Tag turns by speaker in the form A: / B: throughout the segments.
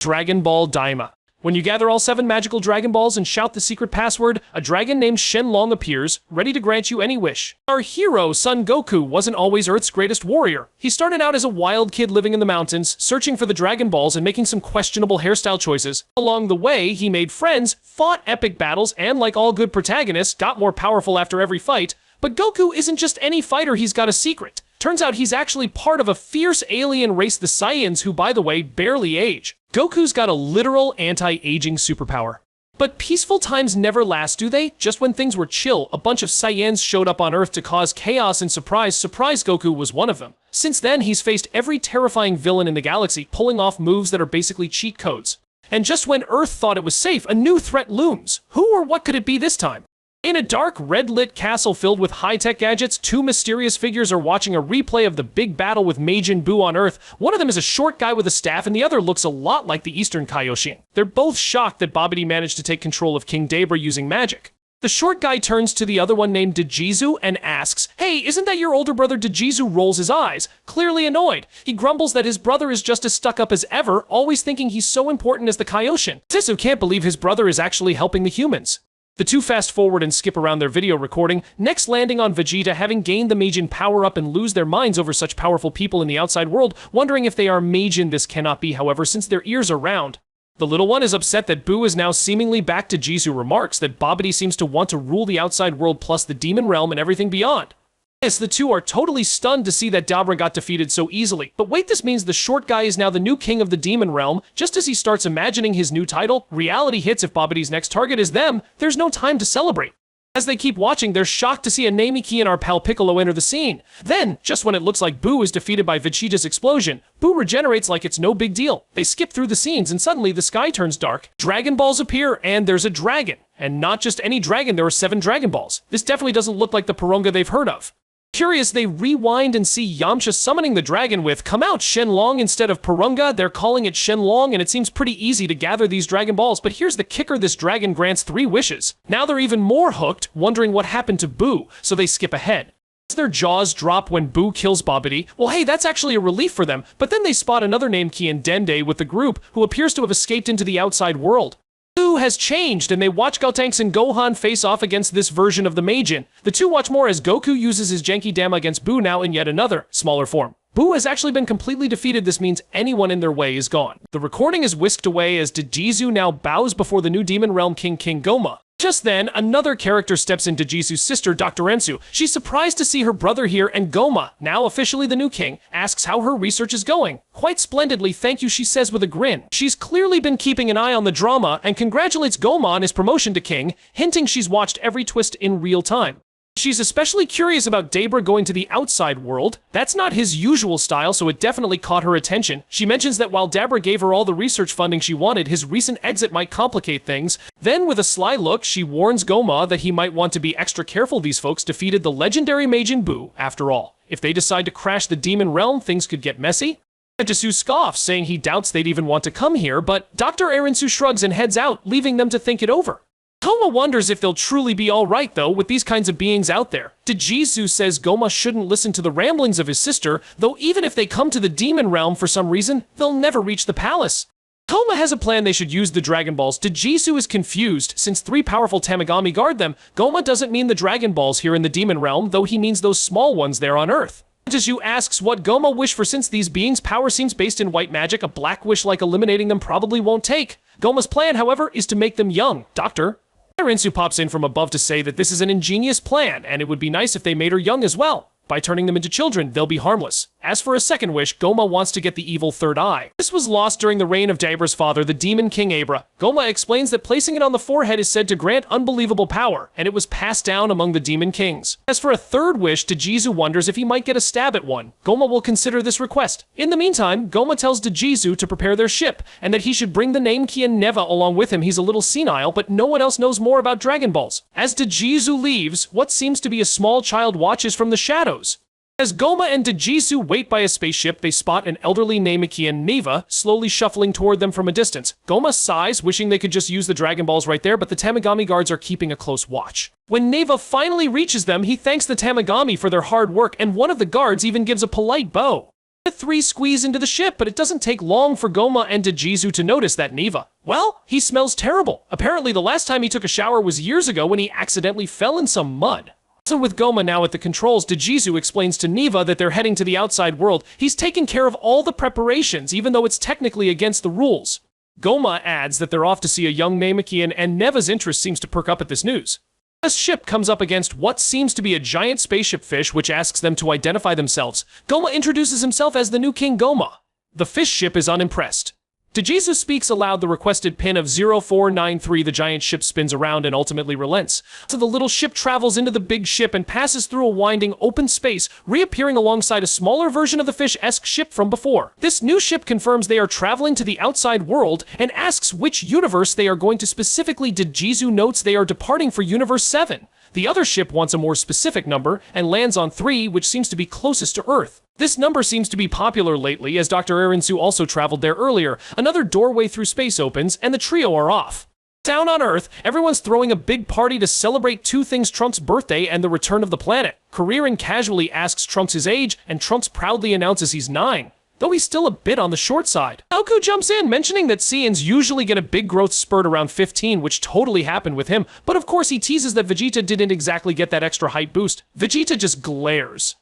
A: Dragon Ball Daima. When you gather all 7 magical Dragon Balls and shout the secret password, a dragon named Shenlong appears, ready to grant you any wish. Our hero, Son Goku, wasn't always Earth's greatest warrior. He started out as a wild kid living in the mountains, searching for the Dragon Balls and making some questionable hairstyle choices. Along the way, he made friends, fought epic battles, and like all good protagonists, got more powerful after every fight. But Goku isn't just any fighter, he's got a secret. Turns out he's actually part of a fierce alien race, the Saiyans, who, by the way, barely age. Goku's got a literal anti-aging superpower. But peaceful times never last, do they? Just when things were chill, a bunch of Saiyans showed up on Earth to cause chaos and surprise Goku was one of them. Since then, he's faced every terrifying villain in the galaxy, pulling off moves that are basically cheat codes. And just when Earth thought it was safe, a new threat looms. Who or what could it be this time? In a dark, red-lit castle filled with high-tech gadgets, 2 mysterious figures are watching a replay of the big battle with Majin Buu on Earth. One of them is a short guy with a staff, and the other looks a lot like the Eastern Kaioshin. They're both shocked that Babidi managed to take control of King Daima using magic. The short guy turns to the other one named Dajizu and asks, "Hey, isn't that your older brother?" Dajizu rolls his eyes, clearly annoyed. He grumbles that his brother is just as stuck up as ever, always thinking he's so important as the Kaioshin. Dajizu can't believe his brother is actually helping the humans. The two fast forward and skip around their video recording, next landing on Vegeta having gained the Majin power-up and lose their minds over such powerful people in the outside world, wondering if they are Majin. This cannot be, however, since their ears are round. The little one is upset that Buu is now seemingly back. to Jizu remarks that Babidi seems to want to rule the outside world plus the demon realm and everything beyond. Yes, the two are totally stunned to see that Daima got defeated so easily. But wait, this means the short guy is now the new king of the demon realm. Just as he starts imagining his new title, reality hits. If Babidi's next target is them, there's no time to celebrate. As they keep watching, they're shocked to see a Namiki and our pal Piccolo enter the scene. Then, just when it looks like Buu is defeated by Vegeta's explosion, Buu regenerates like it's no big deal. They skip through the scenes and suddenly the sky turns dark. Dragon Balls appear and there's a dragon. And not just any dragon, there are 7 Dragon Balls. This definitely doesn't look like the Porunga they've heard of. Curious, they rewind and see Yamcha summoning the dragon with, "Come out, Shenlong," instead of Porunga. They're calling it Shenlong, and it seems pretty easy to gather these Dragon Balls, but here's the kicker: this dragon grants 3 wishes. Now they're even more hooked, wondering what happened to Buu, so they skip ahead. Their jaws drop when Buu kills Babidi. Well, hey, that's actually a relief for them, but then they spot another named Kian Dende with the group, who appears to have escaped into the outside world. Buu has changed, and they watch Gotenks and Gohan face off against this version of the Majin. The two watch more as Goku uses his Genki Dama against Buu now in yet another, smaller form. Buu has actually been completely defeated. This means anyone in their way is gone. The recording is whisked away as Dajizu now bows before the new Demon Realm King, King Goma. Just then, another character steps into Jisu's sister, Dr. Ensu. She's surprised to see her brother here, and Goma, now officially the new king, asks how her research is going. "Quite splendidly, thank you," she says with a grin. She's clearly been keeping an eye on the drama and congratulates Goma on his promotion to king, hinting she's watched every twist in real time. She's especially curious about Daima going to the outside world. That's not his usual style, so it definitely caught her attention. She mentions that while Daima gave her all the research funding she wanted, his recent exit might complicate things. Then, with a sly look, she warns Goma that he might want to be extra careful. These folks defeated the legendary Majin Buu, after all. If they decide to crash the demon realm, things could get messy. Jisu scoffs, saying he doubts they'd even want to come here, but Dr. Erensu shrugs and heads out, leaving them to think it over. Goma wonders if they'll truly be alright, though, with these kinds of beings out there. Dajizu says Goma shouldn't listen to the ramblings of his sister, though even if they come to the demon realm for some reason, they'll never reach the palace. Goma has a plan: they should use the Dragon Balls. Dajizu is confused, since 3 powerful Tamagami guard them. Goma doesn't mean the Dragon Balls here in the demon realm, though he means those small ones there on Earth. Dajizu asks what Goma wish for. Since these beings' power seems based in white magic, a black wish like eliminating them probably won't take. Goma's plan, however, is to make them young. Dr. Erensu pops in from above to say that this is an ingenious plan, and it would be nice if they made her young as well. By turning them into children, they'll be harmless. As for a second wish, Goma wants to get the evil third eye. This was lost during the reign of Daibra's father, the Demon King Abra. Goma explains that placing it on the forehead is said to grant unbelievable power, and it was passed down among the Demon Kings. As for a third wish, Dajizu wonders if he might get a stab at one. Goma will consider this request. In the meantime, Goma tells Dajizu to prepare their ship, and that he should bring the name Kian Neva along with him. He's a little senile, but no one else knows more about Dragon Balls. As Dajizu leaves, what seems to be a small child watches from the shadows. As Goma and Dajizu wait by a spaceship, they spot an elderly Namiki and Neva slowly shuffling toward them from a distance. Goma sighs, wishing they could just use the Dragon Balls right there, but the Tamagami guards are keeping a close watch. When Neva finally reaches them, he thanks the Tamagami for their hard work, and one of the guards even gives a polite bow. The three squeeze into the ship, but it doesn't take long for Goma and Dajizu to notice that Neva, well, he smells terrible. Apparently the last time he took a shower was years ago when he accidentally fell in some mud. So with Goma now at the controls, Dajizu explains to Neva that they're heading to the outside world. He's taken care of all the preparations, even though it's technically against the rules. Goma adds that they're off to see a young Namekian, and Neva's interest seems to perk up at this news. A ship comes up against what seems to be a giant spaceship fish, which asks them to identify themselves. Goma introduces himself as the new King Goma. The fish ship is unimpressed. Dajizu speaks aloud the requested pin of 0493. The giant ship spins around and ultimately relents. So the little ship travels into the big ship and passes through a winding open space, reappearing alongside a smaller version of the fish-esque ship from before. This new ship confirms they are traveling to the outside world and asks which universe they are going to. Specifically, Dajizu notes they are departing for Universe 7. The other ship wants a more specific number and lands on 3, which seems to be closest to Earth. This number seems to be popular lately, as Dr. Arinsu also traveled there earlier. Another doorway through space opens, and the trio are off. Down on Earth, everyone's throwing a big party to celebrate two things: Trunks' birthday and the return of the planet. Kuririn casually asks Trunks his age, and Trunks proudly announces he's 9. Though he's still a bit on the short side. Goku jumps in, mentioning that Saiyans usually get a big growth spurt around 15, which totally happened with him, but of course he teases that Vegeta didn't exactly get that extra height boost. Vegeta just glares.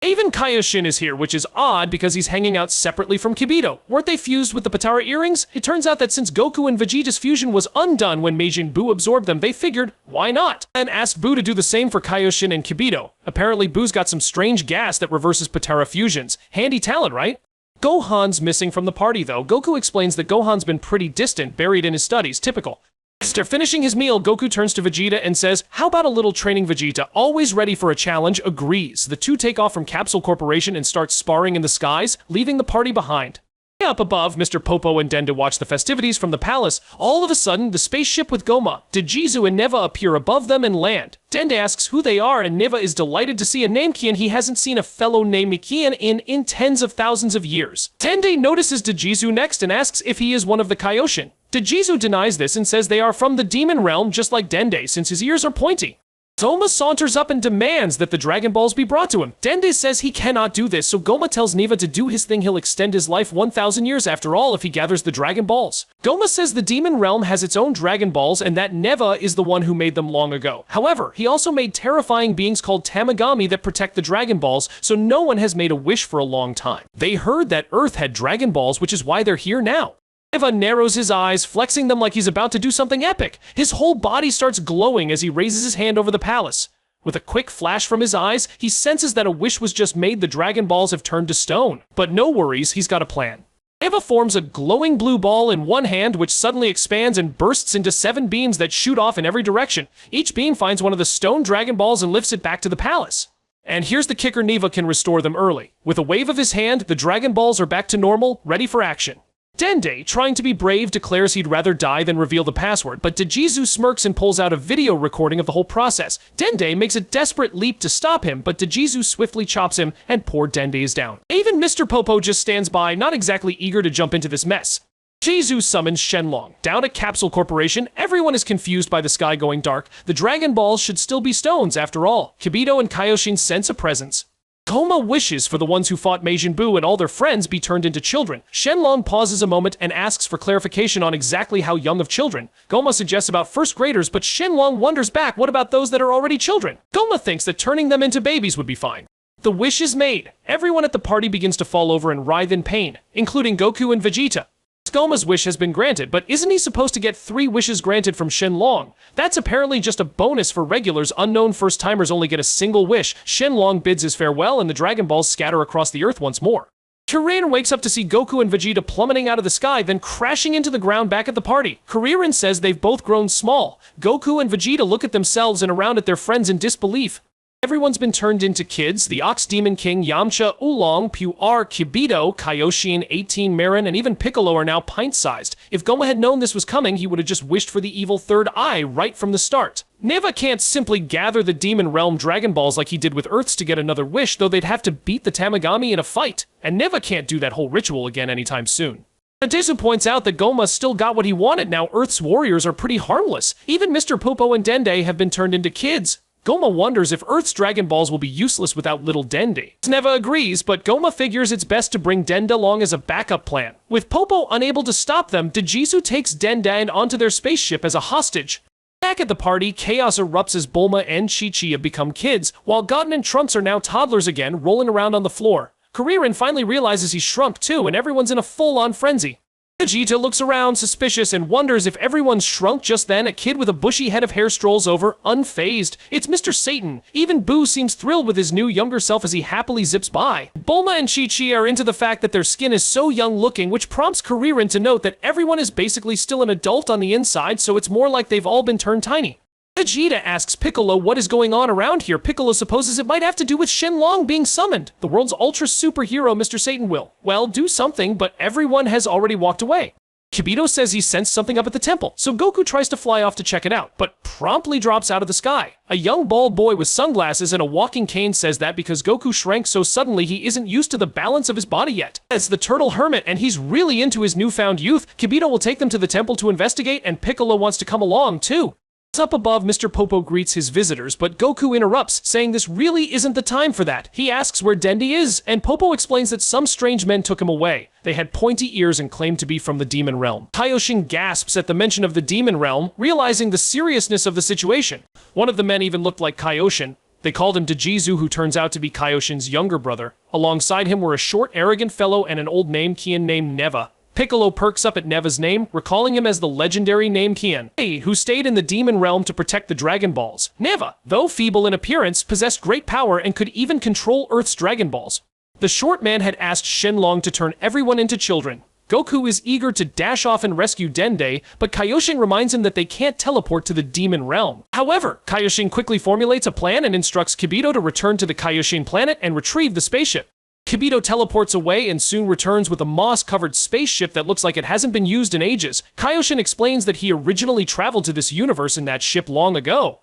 A: Even Kaioshin is here, which is odd because he's hanging out separately from Kibito. Weren't they fused with the Potara earrings? It turns out that since Goku and Vegeta's fusion was undone when Majin Buu absorbed them, they figured, why not? And asked Buu to do the same for Kaioshin and Kibito. Apparently Buu's got some strange gas that reverses Potara fusions. Handy talent, right? Gohan's missing from the party, though. Goku explains that Gohan's been pretty distant, buried in his studies, typical. After finishing his meal, Goku turns to Vegeta and says, how about a little training? Vegeta, always ready for a challenge, agrees. The two take off from Capsule Corporation and start sparring in the skies, leaving the party behind. Up above, Mr. Popo and Dende watch the festivities from the palace. All of a sudden, the spaceship with Goma, Dajizu, and Neva appear above them and land. Dende asks who they are, and Neva is delighted to see a Namekian. He hasn't seen a fellow Namekian in tens of thousands of years. Dende notices Dajizu next and asks if he is one of the Kaioshin. Dajizu denies this and says they are from the demon realm, just like Dende, since his ears are pointy. Goma saunters up and demands that the Dragon Balls be brought to him. Dende says he cannot do this, so Goma tells Neva to do his thing. He'll extend his life 1,000 years after all if he gathers the Dragon Balls. Goma says the Demon Realm has its own Dragon Balls and that Neva is the one who made them long ago. However, he also made terrifying beings called Tamagami that protect the Dragon Balls, so no one has made a wish for a long time. They heard that Earth had Dragon Balls, which is why they're here now. Neva narrows his eyes, flexing them like he's about to do something epic. His whole body starts glowing as he raises his hand over the palace. With a quick flash from his eyes, he senses that a wish was just made. The Dragon Balls have turned to stone. But no worries, he's got a plan. Neva forms a glowing blue ball in one hand, which suddenly expands and bursts into 7 beams that shoot off in every direction. Each beam finds one of the stone Dragon Balls and lifts it back to the palace. And here's the kicker: Neva can restore them early. With a wave of his hand, the Dragon Balls are back to normal, ready for action. Dende, trying to be brave, declares he'd rather die than reveal the password, but Dajizu smirks and pulls out a video recording of the whole process. Dende makes a desperate leap to stop him, but Dajizu swiftly chops him, and poor Dende is down. Even Mr. Popo just stands by, not exactly eager to jump into this mess. Dajizu summons Shenlong. Down at Capsule Corporation, everyone is confused by the sky going dark. The Dragon Balls should still be stones, after all. Kibito and Kaioshin sense a presence. Goma wishes for the ones who fought Majin Buu and all their friends be turned into children. Shenlong pauses a moment and asks for clarification on exactly how young of children. Goma suggests about first graders, but Shenlong wonders back, what about those that are already children? Goma thinks that turning them into babies would be fine. The wish is made. Everyone at the party begins to fall over and writhe in pain, including Goku and Vegeta. Goma's wish has been granted, but isn't he supposed to get 3 wishes granted from Shenlong? That's apparently just a bonus for regulars. Unknown first-timers only get a single wish. Shenlong bids his farewell, and the Dragon Balls scatter across the Earth once more. Kuririn wakes up to see Goku and Vegeta plummeting out of the sky, then crashing into the ground back at the party. Kuririn says they've both grown small. Goku and Vegeta look at themselves and around at their friends in disbelief. Everyone's been turned into kids. The Ox Demon King, Yamcha, Oolong, Puar, Kibito, Kaioshin, 18, Marin, and even Piccolo are now pint-sized. If Goma had known this was coming, he would have just wished for the evil third eye right from the start. Neva can't simply gather the Demon Realm Dragon Balls like he did with Earth's to get another wish, though they'd have to beat the Tamagami in a fight. And Neva can't do that whole ritual again anytime soon. Adesu points out that Goma still got what he wanted. Now Earth's warriors are pretty harmless. Even Mr. Popo and Dende have been turned into kids. Goma wonders if Earth's Dragon Balls will be useless without little Dende. Neva agrees, but Goma figures it's best to bring Dende along as a backup plan. With Popo unable to stop them, Dejisu takes Dende onto their spaceship as a hostage. Back at the party, chaos erupts as Bulma and Chi-Chi have become kids, while Goten and Trunks are now toddlers again, rolling around on the floor. Kuririn finally realizes he's shrunk too, and everyone's in a full-on frenzy. Vegeta looks around, suspicious, and wonders if everyone's shrunk. Just then, a kid with a bushy head of hair strolls over, unfazed. It's Mr. Satan. Even Boo seems thrilled with his new younger self as he happily zips by. Bulma and Chi-Chi are into the fact that their skin is so young-looking, which prompts Kuririn to note that everyone is basically still an adult on the inside, so it's more like they've all been turned tiny. Vegeta asks Piccolo what is going on around here. Piccolo supposes it might have to do with Shenlong being summoned. The world's ultra superhero, Mr. Satan, will, well, do something, but everyone has already walked away. Kibito says he sensed something up at the temple, so Goku tries to fly off to check it out, but promptly drops out of the sky. A young bald boy with sunglasses and a walking cane says that because Goku shrank so suddenly he isn't used to the balance of his body yet. It's the Turtle Hermit, and he's really into his newfound youth. Kibito will take them to the temple to investigate, and Piccolo wants to come along too. Up above, Mr. Popo greets his visitors, but Goku interrupts, saying this really isn't the time for that. He asks where Dende is, and Popo explains that some strange men took him away. They had pointy ears and claimed to be from the Demon Realm. Kaioshin gasps at the mention of the Demon Realm, realizing the seriousness of the situation. One of the men even looked like Kaioshin. They called him Dejisu, who turns out to be Kaioshin's younger brother. Alongside him were a short, arrogant fellow and an old Namekian named Neva. Piccolo perks up at Neva's name, recalling him as the legendary Namekian, who stayed in the Demon Realm to protect the Dragon Balls. Neva, though feeble in appearance, possessed great power and could even control Earth's Dragon Balls. The short man had asked Shenlong to turn everyone into children. Goku is eager to dash off and rescue Dende, but Kaioshin reminds him that they can't teleport to the Demon Realm. However, Kaioshin quickly formulates a plan and instructs Kibito to return to the Kaioshin planet and retrieve the spaceship. Kibito teleports away and soon returns with a moss-covered spaceship that looks like it hasn't been used in ages. Kaioshin explains that he originally traveled to this universe in that ship long ago.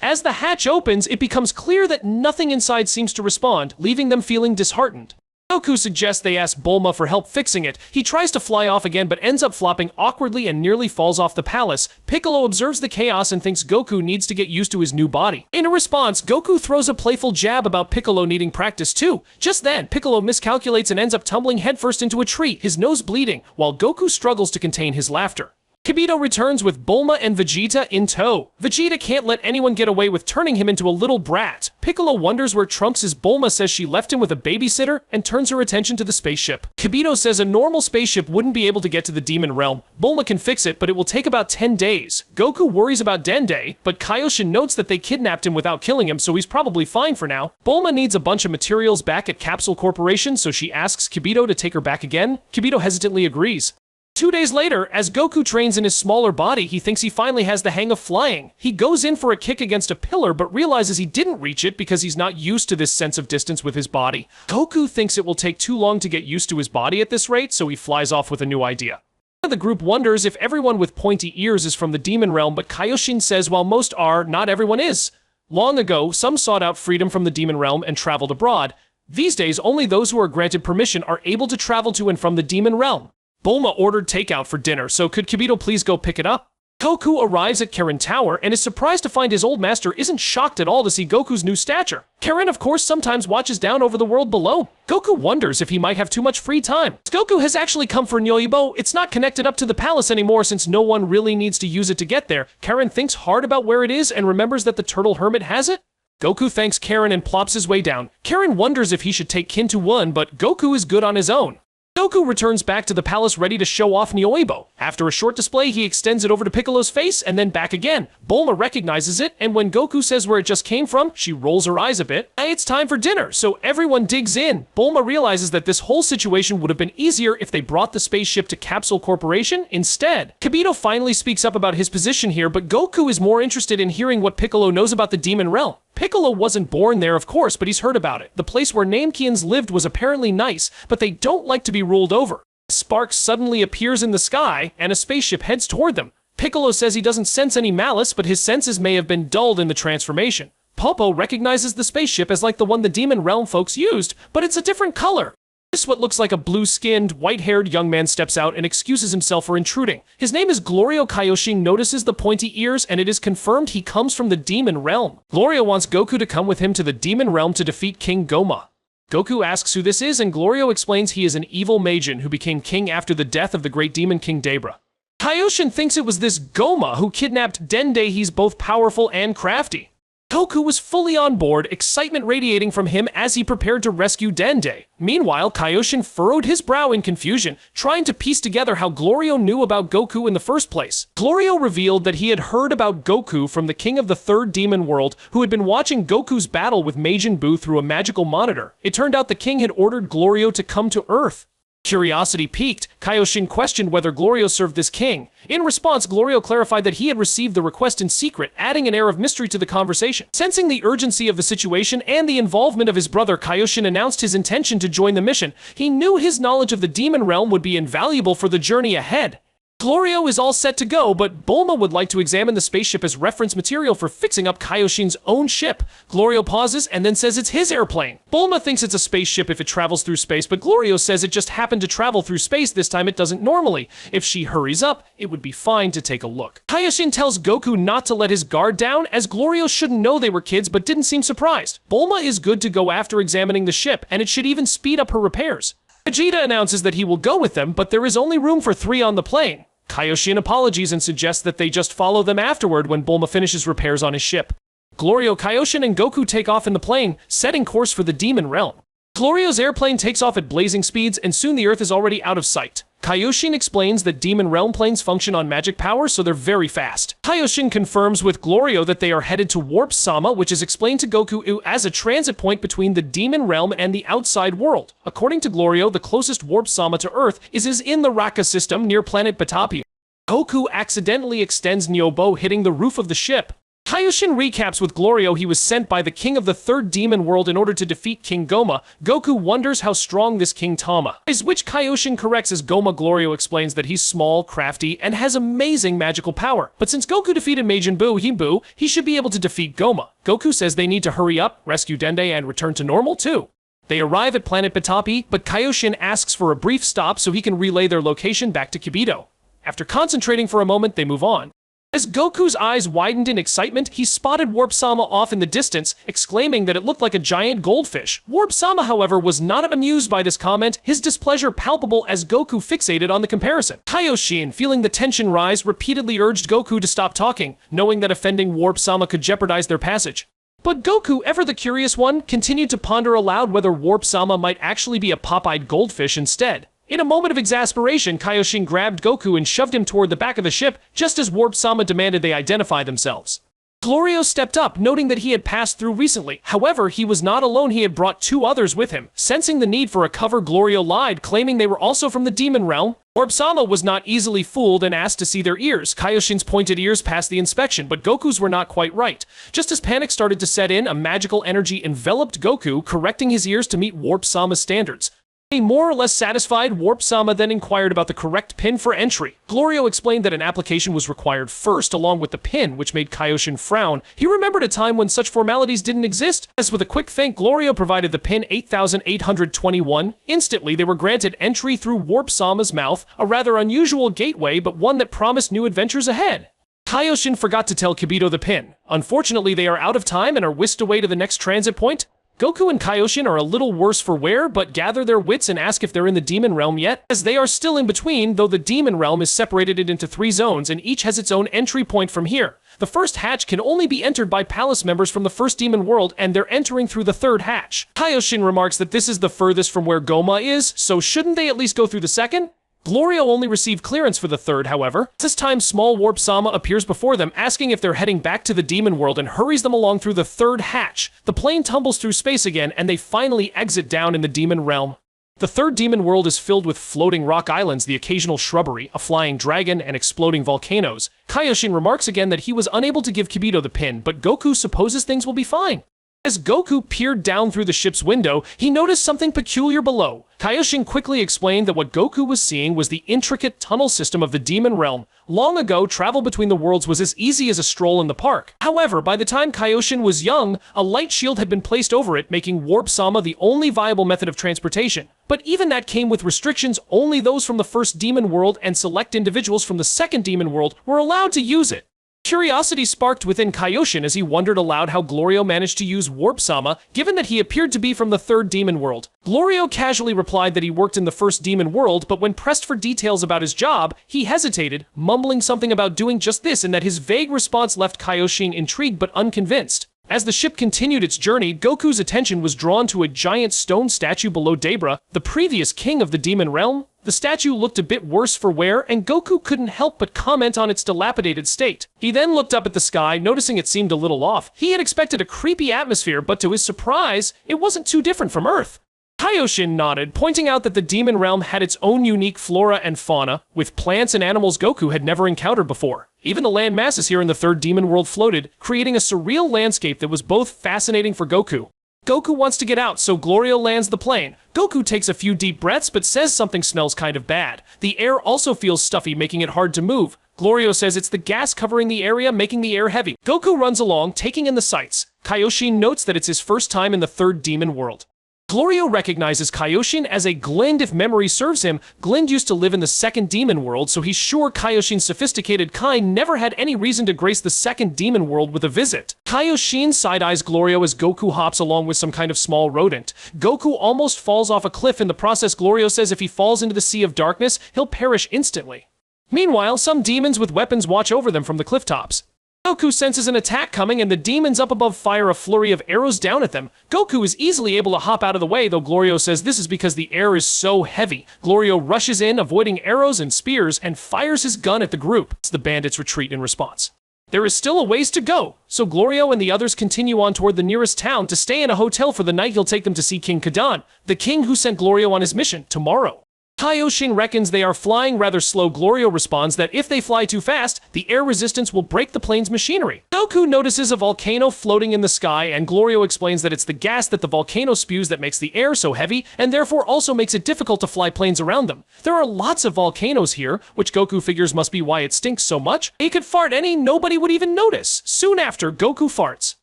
A: As the hatch opens, it becomes clear that nothing inside seems to respond, leaving them feeling disheartened. Goku suggests they ask Bulma for help fixing it. He tries to fly off again but ends up flopping awkwardly and nearly falls off the palace. Piccolo observes the chaos and thinks Goku needs to get used to his new body. In response, Goku throws a playful jab about Piccolo needing practice too. Just then, Piccolo miscalculates and ends up tumbling headfirst into a tree, his nose bleeding, while Goku struggles to contain his laughter. Kibito returns with Bulma and Vegeta in tow. Vegeta can't let anyone get away with turning him into a little brat. Piccolo wonders where Trunks is. Bulma says she left him with a babysitter and turns her attention to the spaceship. Kibito says a normal spaceship wouldn't be able to get to the Demon Realm. Bulma can fix it, but it will take about 10 days. Goku worries about Dende, but Kaioshin notes that they kidnapped him without killing him, so he's probably fine for now. Bulma needs a bunch of materials back at Capsule Corporation, so she asks Kibito to take her back again. Kibito hesitantly agrees. 2 days later, as Goku trains in his smaller body, he thinks he finally has the hang of flying. He goes in for a kick against a pillar, but realizes he didn't reach it because he's not used to this sense of distance with his body. Goku thinks it will take too long to get used to his body at this rate, so he flies off with a new idea. The group wonders if everyone with pointy ears is from the Demon Realm, but Kaioshin says while most are, not everyone is. Long ago, some sought out freedom from the Demon Realm and traveled abroad. These days, only those who are granted permission are able to travel to and from the Demon Realm. Bulma ordered takeout for dinner, so could Kibito please go pick it up? Goku arrives at Karin Tower and is surprised to find his old master isn't shocked at all to see Goku's new stature. Karin, of course, sometimes watches down over the world below. Goku wonders if he might have too much free time. Goku has actually come for Nyoibo. It's not connected up to the palace anymore since no one really needs to use it to get there. Karin thinks hard about where it is and remembers that the Turtle Hermit has it. Goku thanks Karin and plops his way down. Karin wonders if he should take Kin to one, but Goku is good on his own. Goku returns back to the palace ready to show off Nyoibo. After a short display, he extends it over to Piccolo's face and then back again. Bulma recognizes it, and when Goku says where it just came from, she rolls her eyes a bit. It's time for dinner, so everyone digs in. Bulma realizes that this whole situation would have been easier if they brought the spaceship to Capsule Corporation instead. Kibito finally speaks up about his position here, but Goku is more interested in hearing what Piccolo knows about the Demon Realm. Piccolo wasn't born there, of course, but he's heard about it. The place where Namekians lived was apparently nice, but they don't like to be ruled over. Spark suddenly appears in the sky, and a spaceship heads toward them. Piccolo says he doesn't sense any malice, but his senses may have been dulled in the transformation. Popo recognizes the spaceship as like the one the Demon Realm folks used, but it's a different color. This what looks like a blue-skinned, white-haired young man steps out and excuses himself for intruding. His name is Glorio. Kaioshin notices the pointy ears, and it is confirmed he comes from the demon realm. Glorio wants Goku to come with him to the demon realm to defeat King Goma. Goku asks who this is, and Glorio explains he is an evil Majin who became king after the death of the great demon King Daima. Kaioshin thinks it was this Goma who kidnapped Dende. He's both powerful and crafty. Goku was fully on board, excitement radiating from him as he prepared to rescue Dende. Meanwhile, Kaioshin furrowed his brow in confusion, trying to piece together how Glorio knew about Goku in the first place. Glorio revealed that he had heard about Goku from the king of the third demon world, who had been watching Goku's battle with Majin Buu through a magical monitor. It turned out the king had ordered Glorio to come to Earth. Curiosity piqued, Kaioshin questioned whether Glorio served this king. In response, Glorio clarified that he had received the request in secret, adding an air of mystery to the conversation. Sensing the urgency of the situation and the involvement of his brother, Kaioshin announced his intention to join the mission. He knew his knowledge of the demon realm would be invaluable for the journey ahead. Glorio is all set to go, but Bulma would like to examine the spaceship as reference material for fixing up Kaioshin's own ship. Glorio pauses and then says it's his airplane. Bulma thinks it's a spaceship if it travels through space, but Glorio says it just happened to travel through space this time. It doesn't normally. If she hurries up, it would be fine to take a look. Kaioshin tells Goku not to let his guard down, as Glorio shouldn't know they were kids but didn't seem surprised. Bulma is good to go after examining the ship, and it should even speed up her repairs. Vegeta announces that he will go with them, but there is only room for 3 on the plane. Kaioshin apologies and suggests that they just follow them afterward when Bulma finishes repairs on his ship. Glorio, Kaioshin, and Goku take off in the plane, setting course for the demon realm. Glorio's airplane takes off at blazing speeds, and soon the Earth is already out of sight. Kaioshin explains that demon realm planes function on magic power, so they're very fast. Kaioshin confirms with Glorio that they are headed to Warp Sama, which is explained to Goku as a transit point between the demon realm and the outside world. According to Glorio, the closest Warp Sama to Earth is in the Raka system near planet Batapi. Goku accidentally extends Nyobo, hitting the roof of the ship. Kaioshin recaps with Glorio he was sent by the king of the third demon world in order to defeat King Goma. Goku wonders how strong this King Tama is, which Kaioshin corrects as Goma. Glorio explains that he's small, crafty, and has amazing magical power. But since Goku defeated Majin Buu, he should be able to defeat Goma. Goku says they need to hurry up, rescue Dende, and return to normal too. They arrive at planet Batapi, but Kaioshin asks for a brief stop so he can relay their location back to Kibito. After concentrating for a moment, they move on. As Goku's eyes widened in excitement, he spotted Warp Sama off in the distance, exclaiming that it looked like a giant goldfish. Warp Sama, however, was not amused by this comment, his displeasure palpable as Goku fixated on the comparison. Kaioshin, feeling the tension rise, repeatedly urged Goku to stop talking, knowing that offending Warp Sama could jeopardize their passage. But Goku, ever the curious one, continued to ponder aloud whether Warp Sama might actually be a pop-eyed goldfish instead. In a moment of exasperation, Kaioshin grabbed Goku and shoved him toward the back of the ship, just as Warp Sama demanded they identify themselves. Glorio stepped up, noting that he had passed through recently. However, he was not alone. He had brought 2 others with him. Sensing the need for a cover, Glorio lied, claiming they were also from the demon realm. Warp Sama was not easily fooled and asked to see their ears. Kaioshin's pointed ears passed the inspection, but Goku's were not quite right. Just as panic started to set in, a magical energy enveloped Goku, correcting his ears to meet Warp Sama's standards. A more or less satisfied, Warp Sama then inquired about the correct pin for entry. Glorio explained that an application was required first, along with the pin, which made Kaioshin frown. He remembered a time when such formalities didn't exist. As with a quick think, Glorio provided the pin 8821. Instantly, they were granted entry through Warp Sama's mouth, a rather unusual gateway, but one that promised new adventures ahead. Kaioshin forgot to tell Kibito the pin. Unfortunately, they are out of time and are whisked away to the next transit point. Goku and Kaioshin are a little worse for wear, but gather their wits and ask if they're in the demon realm yet, as they are still in between, though the demon realm is separated into 3 zones and each has its own entry point from here. The first hatch can only be entered by palace members from the first demon world, and they're entering through the 3rd hatch. Kaioshin remarks that this is the furthest from where Goma is, so shouldn't they at least go through the 2nd? Glorio only received clearance for the 3rd, however. This time, small Warp Sama appears before them, asking if they're heading back to the demon world and hurries them along through the 3rd hatch. The plane tumbles through space again, and they finally exit down in the demon realm. The 3rd demon world is filled with floating rock islands, the occasional shrubbery, a flying dragon, and exploding volcanoes. Kaioshin remarks again that he was unable to give Kibito the pin, but Goku supposes things will be fine. As Goku peered down through the ship's window, he noticed something peculiar below. Kaioshin quickly explained that what Goku was seeing was the intricate tunnel system of the demon realm. Long ago, travel between the worlds was as easy as a stroll in the park. However, by the time Kaioshin was young, a light shield had been placed over it, making Warp Sama the only viable method of transportation. But even that came with restrictions. Only those from the first demon world and select individuals from the second demon world were allowed to use it. Curiosity sparked within Kaioshin as he wondered aloud how Glorio managed to use Warp-sama, given that he appeared to be from the third demon world. Glorio casually replied that he worked in the first demon world, but when pressed for details about his job, he hesitated, mumbling something about doing just this, and that his vague response left Kaioshin intrigued but unconvinced. As the ship continued its journey, Goku's attention was drawn to a giant stone statue below Daima, the previous king of the demon realm. The statue looked a bit worse for wear, and Goku couldn't help but comment on its dilapidated state. He then looked up at the sky, noticing it seemed a little off. He had expected a creepy atmosphere, but to his surprise, it wasn't too different from Earth. Kaioshin nodded, pointing out that the demon realm had its own unique flora and fauna, with plants and animals Goku had never encountered before. Even the land masses here in the third demon world floated, creating a surreal landscape that was both fascinating for Goku. Goku wants to get out, so Glorio lands the plane. Goku takes a few deep breaths but says something smells kind of bad. The air also feels stuffy, making it hard to move. Glorio says it's the gas covering the area, making the air heavy. Goku runs along, taking in the sights. Kaioshin notes that it's his first time in the third demon world. Glorio recognizes Kaioshin as a Glind. If memory serves him, Glind used to live in the second demon world, so he's sure Kaioshin's sophisticated kind never had any reason to grace the second demon world with a visit. Kaioshin side-eyes Glorio as Goku hops along with some kind of small rodent. Goku almost falls off a cliff. In the process, Glorio says if he falls into the Sea of Darkness, he'll perish instantly. Meanwhile, some demons with weapons watch over them from the cliff tops. Goku senses an attack coming, and the demons up above fire a flurry of arrows down at them. Goku is easily able to hop out of the way, though Glorio says this is because the air is so heavy. Glorio rushes in, avoiding arrows and spears, and fires his gun at the group. The bandits retreat in response. There is still a ways to go, so Glorio and the others continue on toward the nearest town to stay in a hotel for the night. He'll take them to see King Kadan, the king who sent Glorio on his mission, tomorrow. Kaioshin reckons they are flying rather slow. Glorio responds that if they fly too fast, the air resistance will break the plane's machinery. Goku notices a volcano floating in the sky, and Glorio explains that it's the gas that the volcano spews that makes the air so heavy, and therefore also makes it difficult to fly planes around them. There are lots of volcanoes here, which Goku figures must be why it stinks so much. He could fart any, nobody would even notice. Soon after, Goku farts.